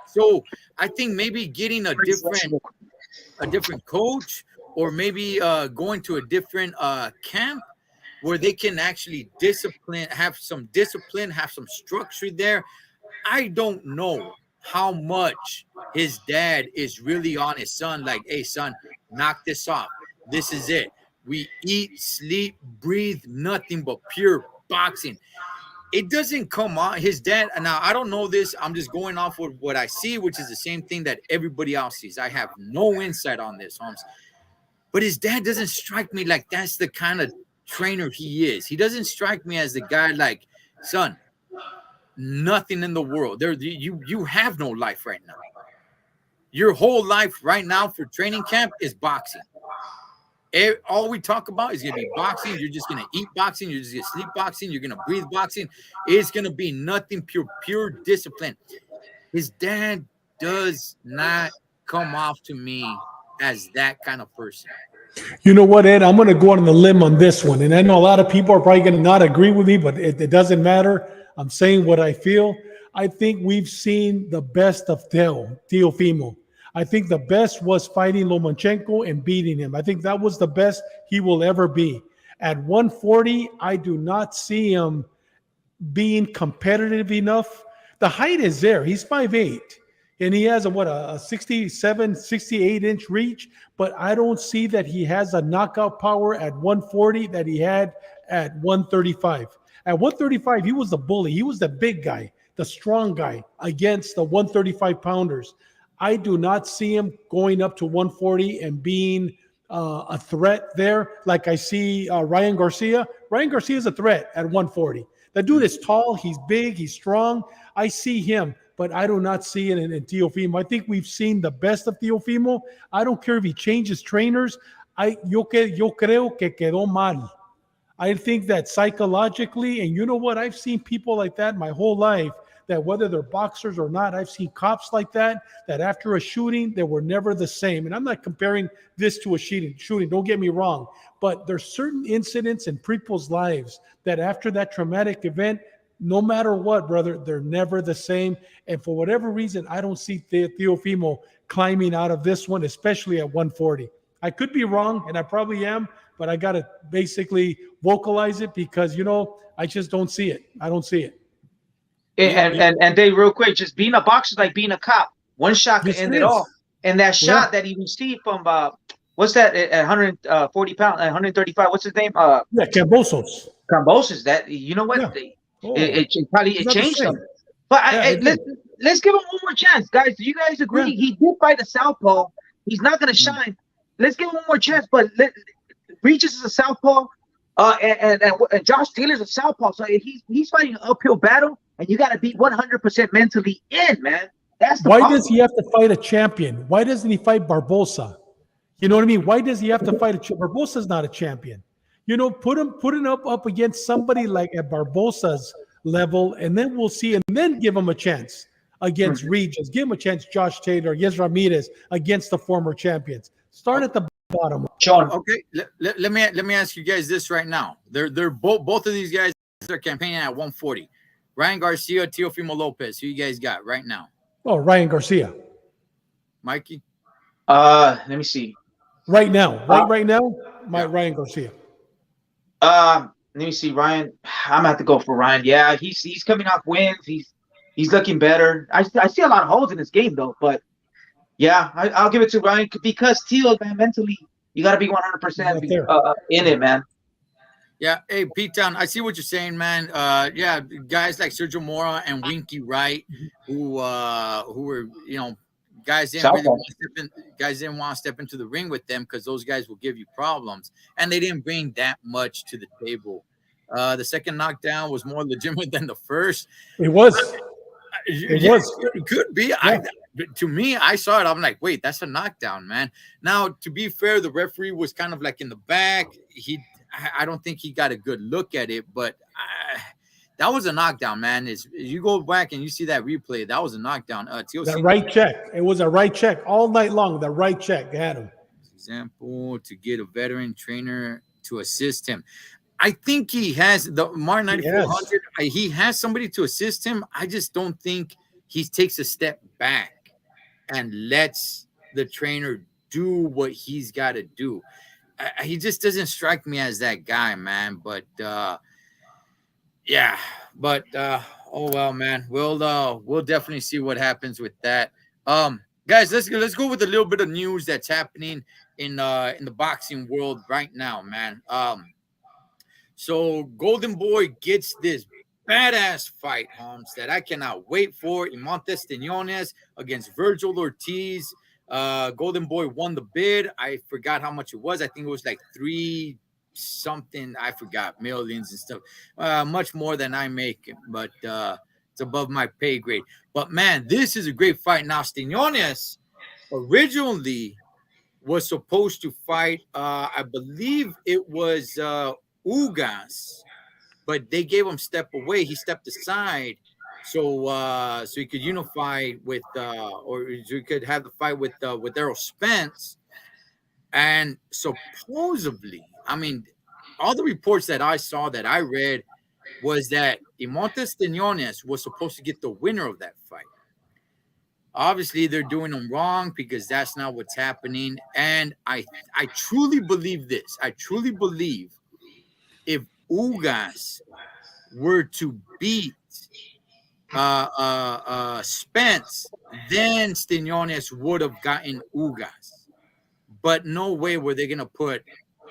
So I think maybe getting a different coach, or maybe going to a different camp where they can actually have some discipline, have some structure there. I don't know how much his dad is really on his son. Like, hey, son, knock this off. This is it. We eat, sleep, breathe, nothing but pure boxing. It doesn't come on his dad. Now, I don't know this. I'm just going off with what I see, which is the same thing that everybody else sees. I have no insight on this, Holmes. But his dad doesn't strike me like that's the kind of trainer he is. He doesn't strike me as the guy like, son, nothing in the world. You have no life right now. Your whole life right now for training camp is boxing. All we talk about is going to be boxing. You're just going to eat boxing. You're just going to sleep boxing. You're going to breathe boxing. It's going to be nothing, pure discipline. His dad does not come off to me as that kind of person. You know what, Ed? I'm going to go on the limb on this one. And I know a lot of people are probably going to not agree with me, but it doesn't matter. I'm saying what I feel. I think we've seen the best of Teofimo. I think the best was fighting Lomachenko and beating him. I think that was the best he will ever be. At 140, I do not see him being competitive enough. The height is there. He's 5'8", and he has a 67, 68-inch reach, but I don't see that he has a knockout power at 140 that he had at 135. At 135, he was the bully. He was the big guy, the strong guy against the 135-pounders. I do not see him going up to 140 and being a threat there like I see Ryan Garcia. Ryan Garcia is a threat at 140. That dude is tall, he's big, he's strong. I see him, but I do not see it in Teofimo. I think we've seen the best of Teofimo. I don't care if he changes trainers. Yo creo que quedó mal. I think that psychologically, and you know what? I've seen people like that my whole life, that whether they're boxers or not, I've seen cops like that after a shooting, they were never the same. And I'm not comparing this to a shooting, don't get me wrong. But there's certain incidents in people's lives that after that traumatic event, no matter what, brother, they're never the same. And for whatever reason, I don't see Teofimo climbing out of this one, especially at 140. I could be wrong, and I probably am, but I got to basically vocalize it because, I just don't see it. I don't see it. And they real quick, just being a boxer is like being a cop. One shot can Yes, end it it all. is. And that Yeah. shot that he received from what's that at 140 pounds, 135? What's his name? Yeah, Cambosos. Cambosis. That you know what? Yeah. It probably It's it not the changed him. same. But Yeah, it did. let's give him one more chance, guys. Do you guys agree? Yeah. He did fight a southpaw. He's not gonna shine. Let's give him one more chance. But Regis is a southpaw. And Josh Taylor's a southpaw, so he's fighting an uphill battle, and you got to be 100% mentally in, man. That's the Why problem. does he have to fight a champion? Why doesn't he fight Barbosa? You know what I mean? Why does he have to fight a champion? Barbosa's not a champion. Put him up against somebody like at Barbosa's level, and then we'll see, and then give him a chance against Regis. Give him a chance, Josh Taylor, against Ramirez, against the former champions. Start at the bottom. Sean. Okay, let me ask you guys this right now. They're both of these guys are campaigning at 140. Ryan Garcia, Teofimo Lopez. Who you guys got right now? Oh, Ryan Garcia. Mikey? Let me see. Right now, right now, Ryan Garcia. Let me see, Ryan. I'm gonna have to go for Ryan. Yeah, he's coming off wins. He's looking better. I see a lot of holes in this game though, but yeah, I'll give it to Ryan because Teal, man, mentally you got to be 100% in it, man. Yeah, hey, Pete Town, I see what you're saying, man. Yeah, guys like Sergio Mora and Winky Wright, who were, guys didn't want to step into the ring with them because those guys will give you problems, and they didn't bring that much to the table. The second knockdown was more legitimate than the first. It was. It could be. Yeah. To me, I saw it. I'm like, wait, that's a knockdown, man. Now, to be fair, the referee was kind of like in the back. I don't think he got a good look at it, but that was a knockdown, man. You go back and you see that replay, that was a knockdown. That right check. It was a right check all night long. The right check had him. Example, to get a veteran trainer to assist him. I think he has the Martin 9400. He has somebody to assist him. I just don't think he takes a step back and lets the trainer do what he's got to do. He just doesn't strike me as that guy, man. But oh well, man. We'll definitely see what happens with that. Guys, let's go with a little bit of news that's happening in the boxing world right now, man. So Golden Boy gets this badass fight, Holmes, that I cannot wait for. Imontes Quiñones against Virgil Ortiz. Golden Boy won the bid. I forgot how much it was. I think it was like 3 something. I forgot, millions and stuff. Much more than I make, but it's above my pay grade. But man, this is a great fight. Now, Quiñones originally was supposed to fight. I believe it was Ugas, but they gave him step away. He stepped aside, so he could unify with, or he could have the fight with Errol Spence. And supposedly, I mean, all the reports that I saw, that I read, was that Imontes Quiñones was supposed to get the winner of that fight. Obviously, they're doing them wrong because that's not what's happening. And I truly believe this. I truly believe if Ugas were to beat Spence, then Quiñones would have gotten Ugas. But no way were they going to put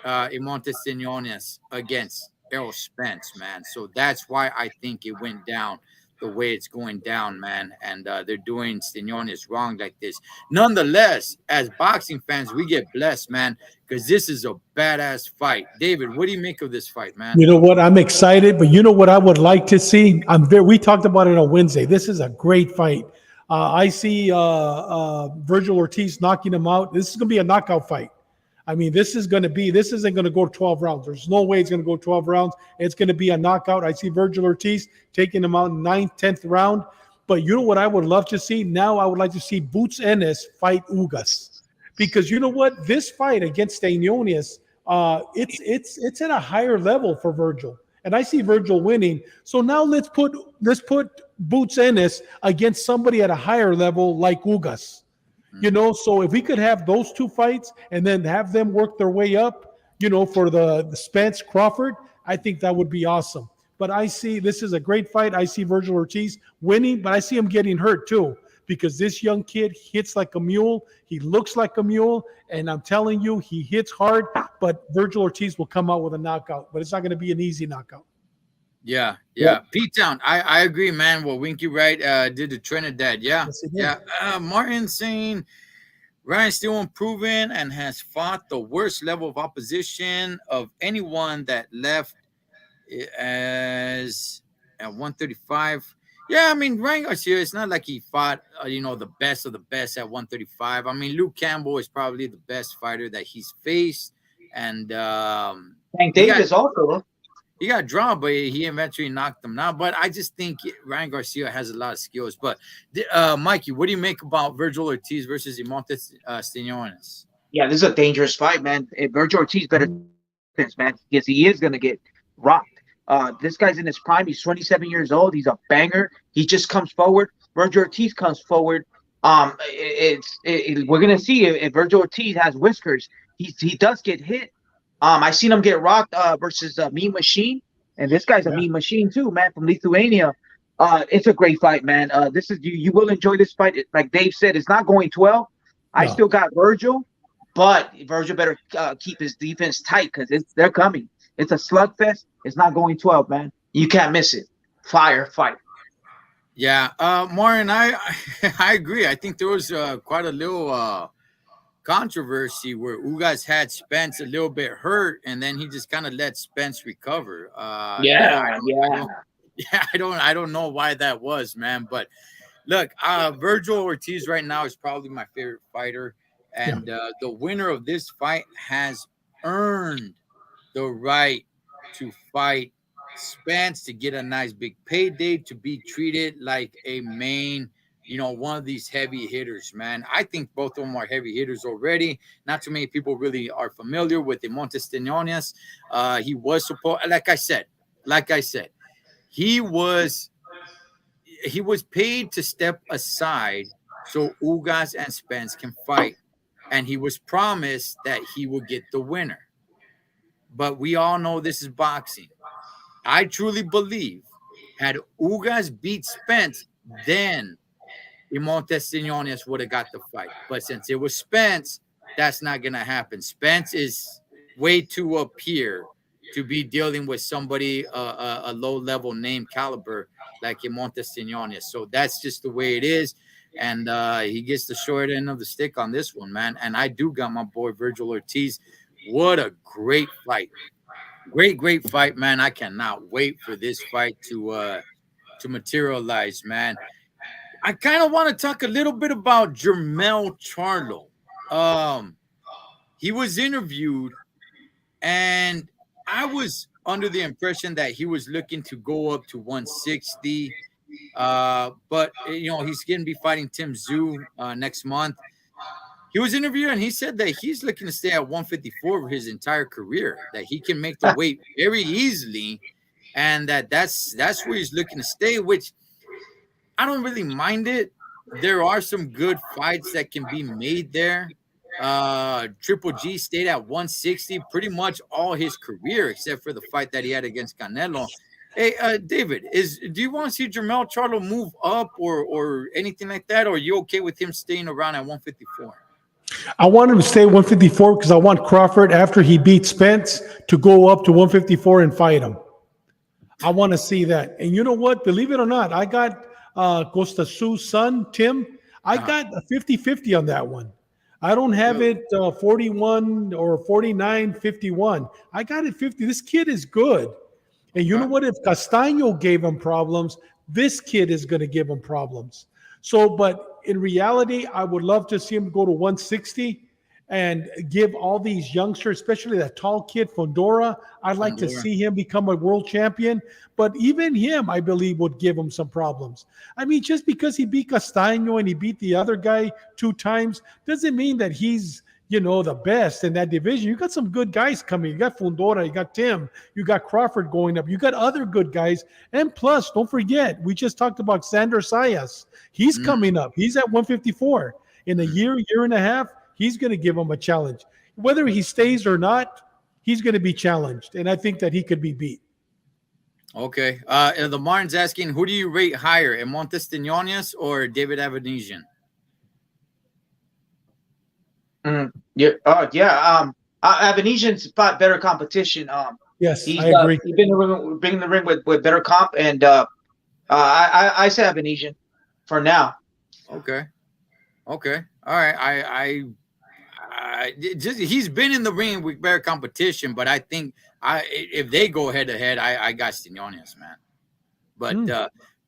Imontes Quiñones against Errol Spence, man. So that's why I think it went down the way it's going down, man. And they're doing Quiñones wrong like this. Nonetheless, as boxing fans, we get blessed, man, because this is a badass fight. David, what do you make of this fight, man? You know what? I'm excited, but you know what I would like to see? We talked about it on Wednesday. This is a great fight. I see Virgil Ortiz knocking him out. This is going to be a knockout fight. I mean, this isn't going to go 12 rounds. There's no way it's going to go 12 rounds. It's going to be a knockout. I see Virgil Ortiz taking him out in 9th, 10th round. But you know what I would love to see? Now I would like to see Boots Ennis fight Ugas. Because you know what? This fight against Quiñones, it's at a higher level for Virgil. And I see Virgil winning. So now let's put Boots Ennis against somebody at a higher level like Ugas. So if we could have those two fights and then have them work their way up, for the Spence Crawford, I think that would be awesome. But I see this is a great fight. I see Virgil Ortiz winning, but I see him getting hurt too because this young kid hits like a mule. He looks like a mule, and I'm telling you, he hits hard. But Virgil Ortiz will come out with a knockout, but it's not going to be an easy knockout. Yeah, yeah. Pete Town, I agree, man. Well, Winky Wright did to Trinidad. Yeah, Yes, he did. yeah. Martin saying Ryan still improving and has fought the worst level of opposition of anyone that left as at 135. Yeah, I mean, Ryan Garcia, it's not like he fought, the best of the best at 135. I mean, Luke Campbell is probably the best fighter that he's faced. And Hank Davis also. he got drawn, but he eventually knocked him out. But I just think Ryan Garcia has a lot of skills. But Mikey, what do you make about Virgil Ortiz versus Imontes Steniones? Yeah, this is a dangerous fight, man. Virgil Ortiz better defense, man, because he is going to get rocked. This guy's in his prime. He's 27 years old. He's a banger. He just comes forward. Virgil Ortiz comes forward. We're going to see if Virgil Ortiz has whiskers. He does get hit. I seen him get rocked versus Mean Machine, and this guy's a Mean Machine too, man, from Lithuania. It's a great fight, man. This is you will enjoy this fight. Like Dave said, it's not going 12. I still got Virgil, but Virgil better keep his defense tight because they're coming. It's a slugfest. It's not going 12, man. You can't miss it. Fire fight. Yeah, Martin, I agree. I think there was quite a little controversy where Ugas had Spence a little bit hurt, and then he just kind of let Spence recover. I don't know why that was, man. But look, Virgil Ortiz right now is probably my favorite fighter, and the winner of this fight has earned the right to fight Spence, to get a nice big payday, to be treated like a main, one of these heavy hitters, man. I think both of them are heavy hitters already. Not too many people really are familiar with Imontes Steniones. He was supposed, like I said, he was paid to step aside so Ugas and Spence can fight, and he was promised that he would get the winner. But we all know this is boxing. I truly believe had Ugas beat Spence, then Imontes Steniones would have got the fight. But since it was Spence, that's not going to happen. Spence is way too up here to be dealing with somebody, a low-level name caliber like Imontes Steniones. So that's just the way it is. And he gets the short end of the stick on this one, man. And I do got my boy Virgil Ortiz. What a great fight. Great fight, man. I cannot wait for this fight to materialize, man. I kind of want to talk a little bit about Jermell Charlo. He was interviewed, and I was under the impression that he was looking to go up to 160. But he's going to be fighting Tim Tszyu next month. He was interviewed, and he said that he's looking to stay at 154 for his entire career, that he can make the weight very easily, and that's where he's looking to stay, which I don't really mind it. There are some good fights that can be made there. Triple G stayed at 160 pretty much all his career, except for the fight that he had against Canelo. Hey, David, do you want to see Jermell Charlo move up or anything like that, or are you okay with him staying around at 154? I want him to stay 154 because I want Crawford, after he beats Spence, to go up to 154 and fight him. I want to see that. And you know what? Believe it or not, I got Costa Tszyu's son, Tim. I got a 50-50 on that one. I don't have it 41 or 49-51. I got it 50. This kid is good. And you know what? If Castaño gave him problems, this kid is going to give him problems. So, but in reality, I would love to see him go to 160 and give all these youngsters, especially that tall kid, Fondora, I'd like to see him become a world champion. But even him, I believe, would give him some problems. I mean, just because he beat Castaño and he beat the other guy 2 times doesn't mean that he's, the best in that division. You got some good guys coming. You got Fondora, you got Tim, you got Crawford going up. You got other good guys. And plus, don't forget, we just talked about Sandor Sayas. He's coming up. He's at 154. In a year and a half, he's going to give him a challenge. Whether he stays or not, he's going to be challenged, and I think that he could be beat. Okay. And the Martin's asking, who do you rate higher, Montes Quinones or David Avanesian? Yeah. Yeah. Avenesian's fought better competition. Yes, I agree. He's been in the ring with better comp, and I say Avenesian for now. Okay. Okay. All right. Just he's been in the ring with better competition, but I think if they go head to head, I got Quinones, man.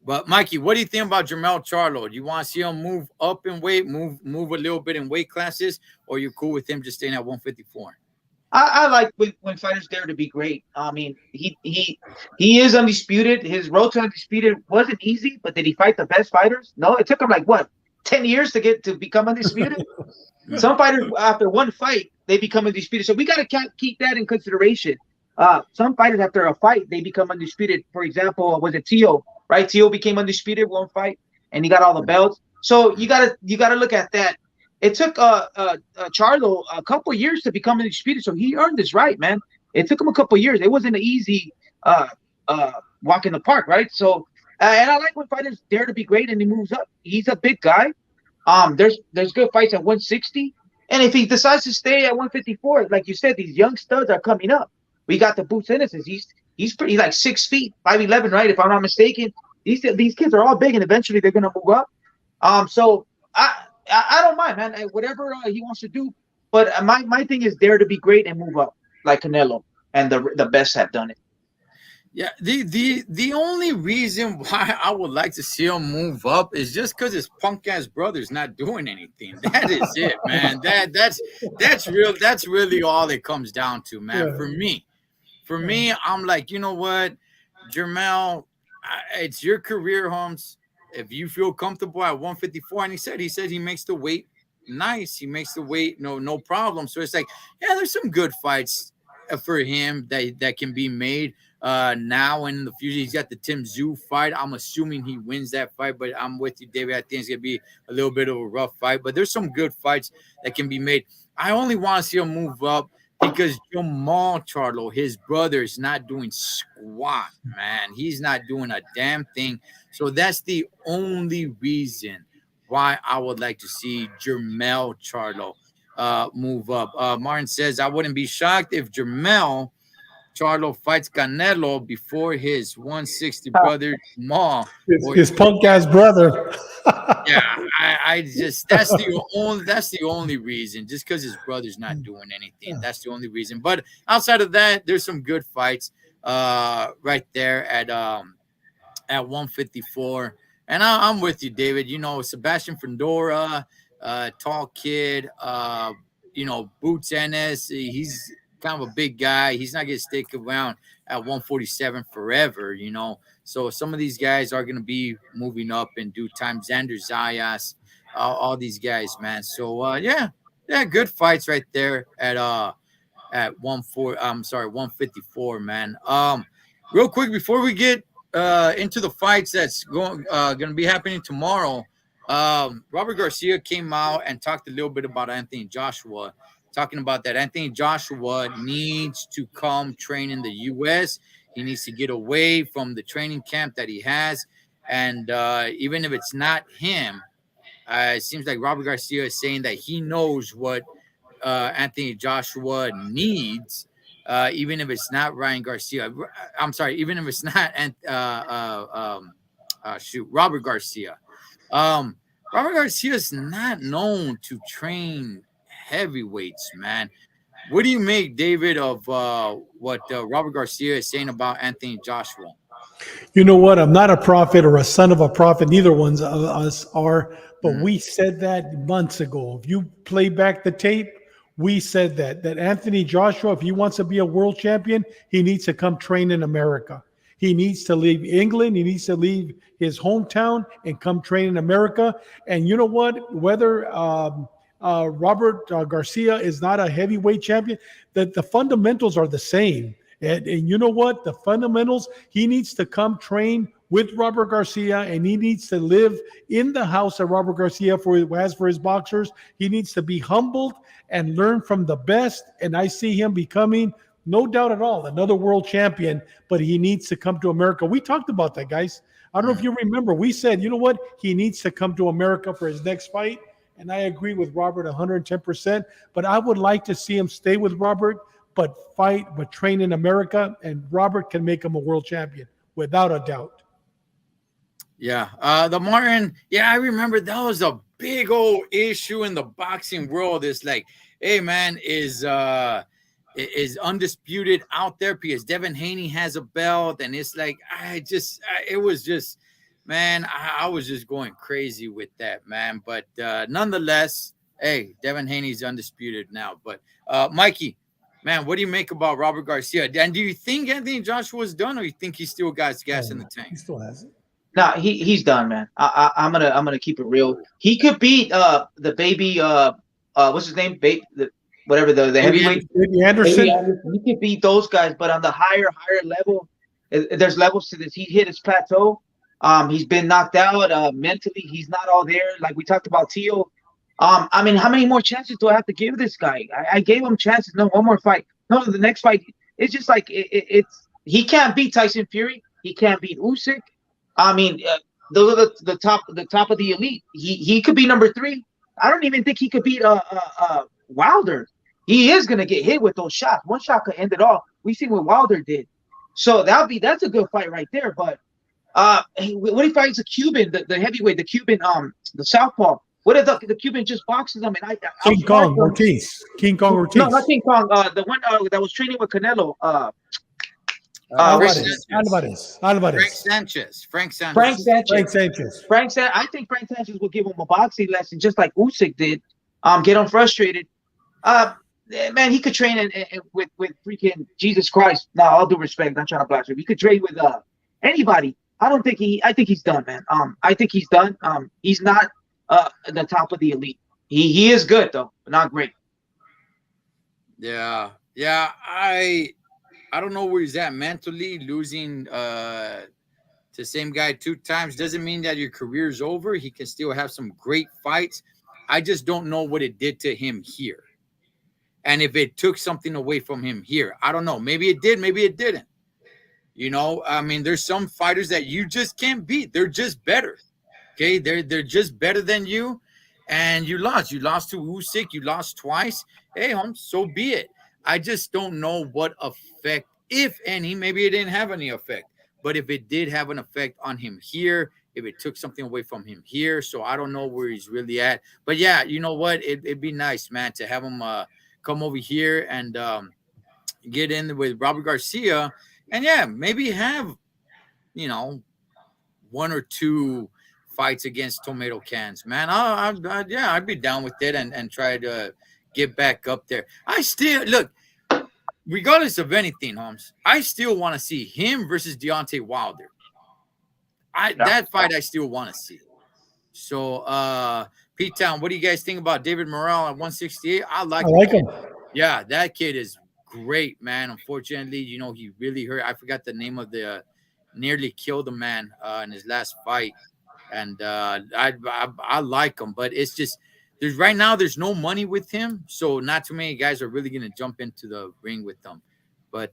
But Mikey, what do you think about Jermell Charlo? Do you want to see him move up in weight, move a little bit in weight classes, or you're cool with him just staying at 154? I like when fighters dare to be great. I mean, he is undisputed. His road to undisputed wasn't easy, but did he fight the best fighters? No, it took him like what, 10 years to become undisputed. Some fighters after one fight they become undisputed, so we got to keep that in consideration. Some fighters after a fight they become undisputed. For example, was it Tio? Right, Tio became undisputed one fight, and he got all the belts. So you gotta look at that. It took Charlo a couple of years to become undisputed, so he earned this right, man. It took him a couple of years. It wasn't an easy walk in the park, right? So, and I like when fighters dare to be great and he moves up. He's a big guy. There's good fights at 160, and if he decides to stay at 154, like you said, these young studs are coming up. We got the Boots Innocence. He's pretty like 6 feet, 5'11", right? If I'm not mistaken. These kids are all big, and eventually they're gonna move up. So I don't mind, man. Whatever he wants to do, but my thing is dare to be great and move up like Canelo, and the best have done it. Yeah, the only reason why I would like to see him move up is just because his punk ass brother's not doing anything. That is it, man. That's real. That's really all it comes down to, man. Yeah. For me, I'm like, you know what, Jermell, it's your career, Holmes. If you feel comfortable at 154, and he said he makes the weight nice. He makes the weight no problem. So it's like, yeah, there's some good fights for him that can be made. Now in the future, he's got the Tim Tszyu fight. I'm assuming he wins that fight, but I'm with you, David. I think it's gonna be a little bit of a rough fight, but there's some good fights that can be made. I only want to see him move up because Jermell Charlo, his brother, is not doing squat, man. He's not doing a damn thing. So that's the only reason why I would like to see Jermell Charlo move up. Martin says, I wouldn't be shocked if Jermell Charlo fights Canelo before his 160 brother Jamal. His punk ass brother. Yeah, I just that's the only reason. Just because his brother's not doing anything, that's the only reason. But outside of that, there's some good fights right there at 154. And I'm with you, David. You know, Sebastian Fundora, tall kid. Boots Ennis. He's kind of a big guy. He's not going to stick around at 147 forever, So some of these guys are going to be moving up in due time. Xander Zayas, all these guys, man. So yeah, good fights right there at 154, man. Real quick before we get into the fights that's going to be happening tomorrow, Robert Garcia came out and talked a little bit about Anthony Joshua. Talking about that Anthony Joshua needs to come train in the U.S. He needs to get away from the training camp that he has. And even if it's not him, it seems like Robert Garcia is saying that he knows what Anthony Joshua needs, even if it's not Ryan Garcia. I'm sorry, even if it's not Robert Garcia. Robert Garcia is not known to train heavyweights, man. What do you make, David, of what Robert Garcia is saying about Anthony Joshua? You know what? I'm not a prophet or a son of a prophet. Neither one of us are. But we said that months ago. If you play back the tape, we said that Anthony Joshua, if he wants to be a world champion, he needs to come train in America. He needs to leave England. He needs to leave his hometown and come train in America. And you know what? Whether Robert Garcia is not a heavyweight champion, that the fundamentals are the same. And you know what? The fundamentals, he needs to come train with Robert Garcia, and he needs to live in the house that Robert Garcia has for his boxers. He needs to be humbled and learn from the best. And I see him becoming, no doubt at all, another world champion. But he needs to come to America. We talked about that, guys. I don't know if you remember. We said, you know what? He needs to come to America for his next fight. And I agree with Robert 110%. But I would like to see him stay with Robert, but train in America. And Robert can make him a world champion without a doubt. Yeah. The Martin, yeah, I remember that was a big old issue in the boxing world. It's like, hey, man, is undisputed out there because Devin Haney has a belt. And it's like, it was just, man, I was just going crazy with that, man. But nonetheless, hey, Devin Haney's undisputed now. But Mikey, man, what do you make about Robert Garcia? And do you think Anthony Joshua's done, or you think he still got gas in the tank? He still has it. Nah, he's done, man. I'm gonna keep it real. He could beat the baby what's his name? Whatever the heavyweight. Baby Anderson. He could beat those guys, but on the higher level, there's levels to this. He hit his plateau. He's been knocked out mentally. He's not all there. Like we talked about Tio. I mean, how many more chances do I have to give this guy? I gave him chances. No, one more fight. No, the next fight. It's just like it's he can't beat Tyson Fury. He can't beat Usyk. I mean, those are the top of the elite. He could be number 3. I don't even think he could beat Wilder. He is gonna get hit with those shots. One shot could end it all. We see what Wilder did. So that's a good fight right there. But what if fights a Cuban, the heavyweight, the Cuban, the southpaw? What if the Cuban just boxes him? And King Kong Ortiz. No, not King Kong. The one that was training with Canelo. Alvarez. Frank Sanchez. I think Frank Sanchez will give him a boxing lesson, just like Usyk did. Get him frustrated. Man, he could train with freaking Jesus Christ. Now, all due respect, not trying to blaspheme. He could train with anybody. I think he's done, man. I think he's done. He's not the top of the elite. He is good though, but not great. Yeah. I don't know where he's at mentally. Losing to the same guy 2 times doesn't mean that your career's over. He can still have some great fights. I just don't know what it did to him here. And if it took something away from him here, I don't know. Maybe it did, maybe it didn't. You know, I mean, there's some fighters that you just can't beat. They're just better. Okay, they're just better than you. And you lost. You lost to Usyk. You lost twice. Hey, Holmes, so be it. I just don't know what effect, if any, maybe it didn't have any effect, but if it did have an effect on him here, if it took something away from him here, so I don't know where he's really at. But yeah, you know what? It'd be nice, man, to have him come over here and get in with Robert Garcia, and yeah, maybe have, 1 or 2 fights against tomato cans, man. I'd be down with it and try to get back up there. I still look, regardless of anything, Holmes, I still want to see him versus Deontay Wilder. That fight I still want to see. So, Pete Town, what do you guys think about David Morrell at 168? I like him. Yeah, that kid is great, man. Unfortunately, he really hurt. I forgot the name of nearly killed a man in his last fight. And I like him, but it's just there's no money with him, so not too many guys are really gonna jump into the ring with them. But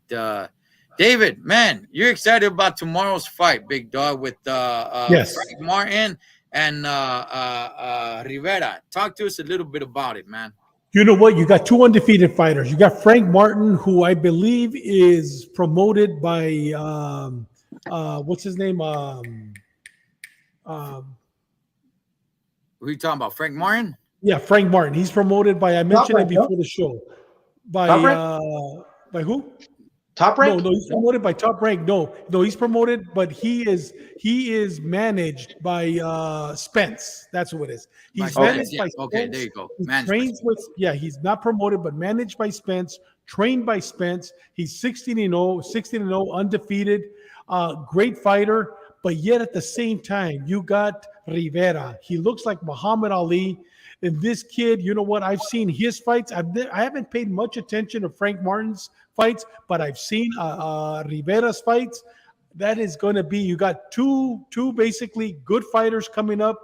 David, man, you're excited about tomorrow's fight, big dog, with yes. Frank Martin and Rivera. Talk to us a little bit about it, man. You know what? You got 2 undefeated fighters. You got Frank Martin, who I believe is promoted by what's his name? Who are you talking about? Frank Martin? Yeah, Frank Martin. He's promoted by, I mentioned it before the show. By who? Top Rank? No, he's promoted by Top Rank. No, he's promoted, but he is managed by Spence. That's who it is. He's managed by Spence. Okay, there you go. He's not promoted, but managed by Spence, trained by Spence. He's 16-0, undefeated, great fighter. But yet at the same time, you got Rivera. He looks like Muhammad Ali. And this kid, you know what? I've seen his fights. I haven't paid much attention to Frank Martin's fights, but I've seen Rivera's fights. that is going to be, you got two basically good fighters coming up,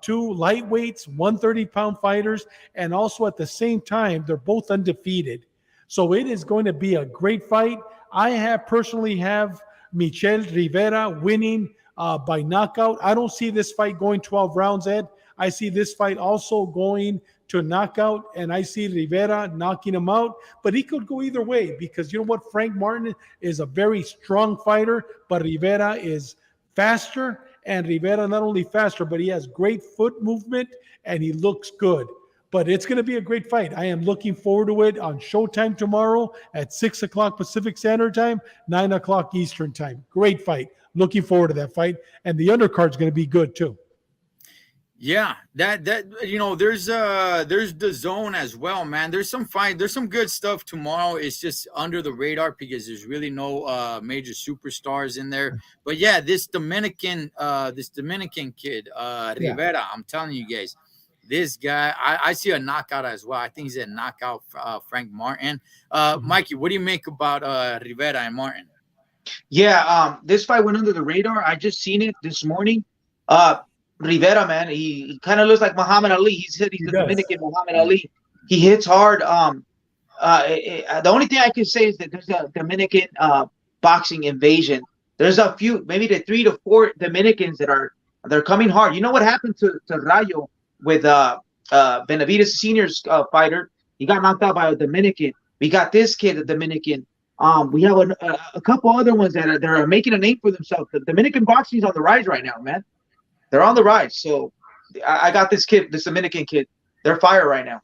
two lightweights, 130-pound fighters, and also at the same time they're both undefeated. So it is going to be a great fight. I have personally have Michel Rivera winning by knockout. I don't see this fight going 12 rounds, Ed. I see this fight also going to knockout, and I see Rivera knocking him out. But he could go either way because you know what? Frank Martin is a very strong fighter, but Rivera is faster. And Rivera not only faster, but he has great foot movement and he looks good. But it's going to be a great fight. I am looking forward to it on Showtime tomorrow at 6 o'clock Pacific Standard Time, 9 o'clock Eastern Time. Great fight. Looking forward to that fight. And the undercard's going to be good too. Yeah, that there's the zone as well, man. There's some good stuff tomorrow. It's just under the radar because there's really no major superstars in there. But yeah, this Dominican kid, Rivera, I'm telling you guys, this guy, I see a knockout as well. I think he's a knockout Frank Martin. Mikey, what do you make about Rivera and Martin? Yeah, this fight went under the radar. I just seen it this morning. Rivera, man, he kind of looks like Muhammad Ali. He's the Dominican Muhammad Ali. He hits hard. The only thing I can say is that there's a Dominican boxing invasion. There's a few, maybe the 3 to 4 Dominicans they're coming hard. You know what happened to Rayo with Benavides Senior's fighter? He got knocked out by a Dominican. We got this kid, a Dominican. We have a couple other ones that are making a name for themselves. The Dominican boxing is on the rise right now, man. They're on the rise. So I got this Dominican kid. They're fire right now.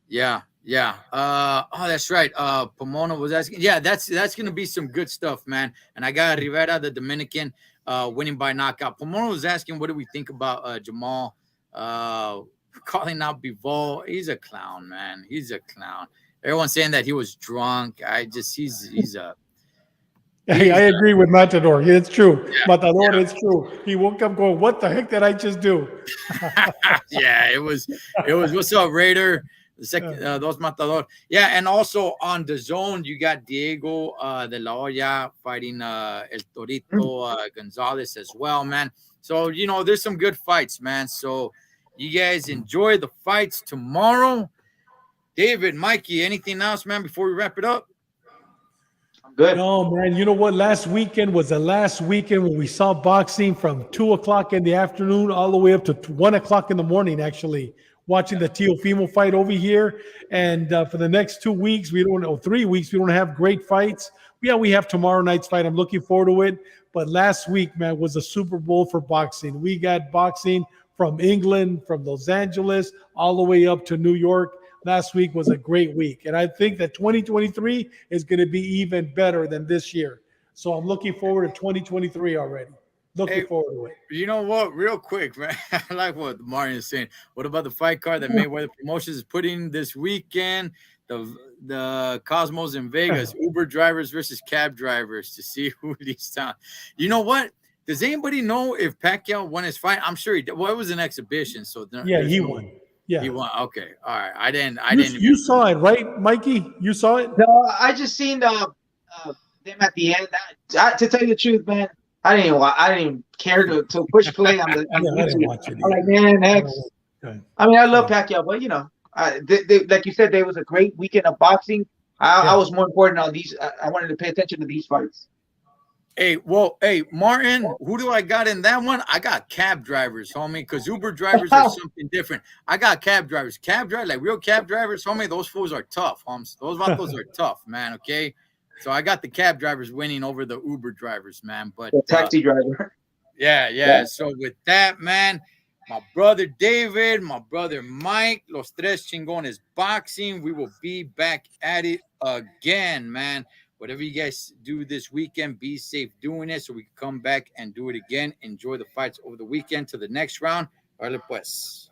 Yeah. That's right. Pomona was asking. Yeah, that's gonna be some good stuff, man. And I got Rivera, the Dominican, winning by knockout. Pomona was asking, what do we think about Jamal calling out Bivol? He's a clown, man. He's a clown. Everyone's saying that he was drunk. He's a. Hey, I agree with Matador. It's true. Yeah, Matador, it's true. He woke up going, what the heck did I just do? Yeah, it was. What's up, Raider? The second, those Matador. Yeah, and also on the zone, you got Diego de la Hoya fighting El Torito Gonzalez as well, man. So, there's some good fights, man. So you guys enjoy the fights tomorrow. David, Mikey, anything else, man, before we wrap it up? Good. No, man. You know what? Last weekend was the last weekend when we saw boxing from 2 o'clock in the afternoon all the way up to 1 o'clock in the morning, actually, watching the Teofimo fight over here. And for the next 2 weeks, 3 weeks, we don't have great fights. Yeah, we have tomorrow night's fight. I'm looking forward to it. But last week, man, was a Super Bowl for boxing. We got boxing from England, from Los Angeles, all the way up to New York. Last week was a great week. And I think that 2023 is going to be even better than this year. So I'm looking forward to 2023 already. Looking forward to it. You know what? Real quick, man. I like what Martin is saying. What about the fight card that Mayweather Promotions is putting this weekend? The Cosmos in Vegas, Uber drivers versus cab drivers to see who leads town. You know what? Does anybody know if Pacquiao won his fight? I'm sure he did. Well, it was an exhibition. So he won. Yeah, he won. Okay, all right. I didn't. You saw it, right, Mikey? You saw it? No, I just seen them at the end. To tell you the truth, man, I didn't even care to push play on the. I didn't watch it. I'm like, man, next. I mean, I love Pacquiao, but like you said, there was a great weekend of boxing. I was more important on these. I wanted to pay attention to these fights. Hey, Martin, who do I got in that one? I got cab drivers, homie, because Uber drivers are something different. I got cab drivers. Cab drivers, like real cab drivers, homie, those fools are tough, homes. Those vatos are tough, man, okay? So I got the cab drivers winning over the Uber drivers, man. But the taxi driver. Yeah. So with that, man, my brother David, my brother Mike, Los Tres Chingones Boxing, we will be back at it again, man. Whatever you guys do this weekend, be safe doing it so we can come back and do it again. Enjoy the fights over the weekend to the next round. Vale pues.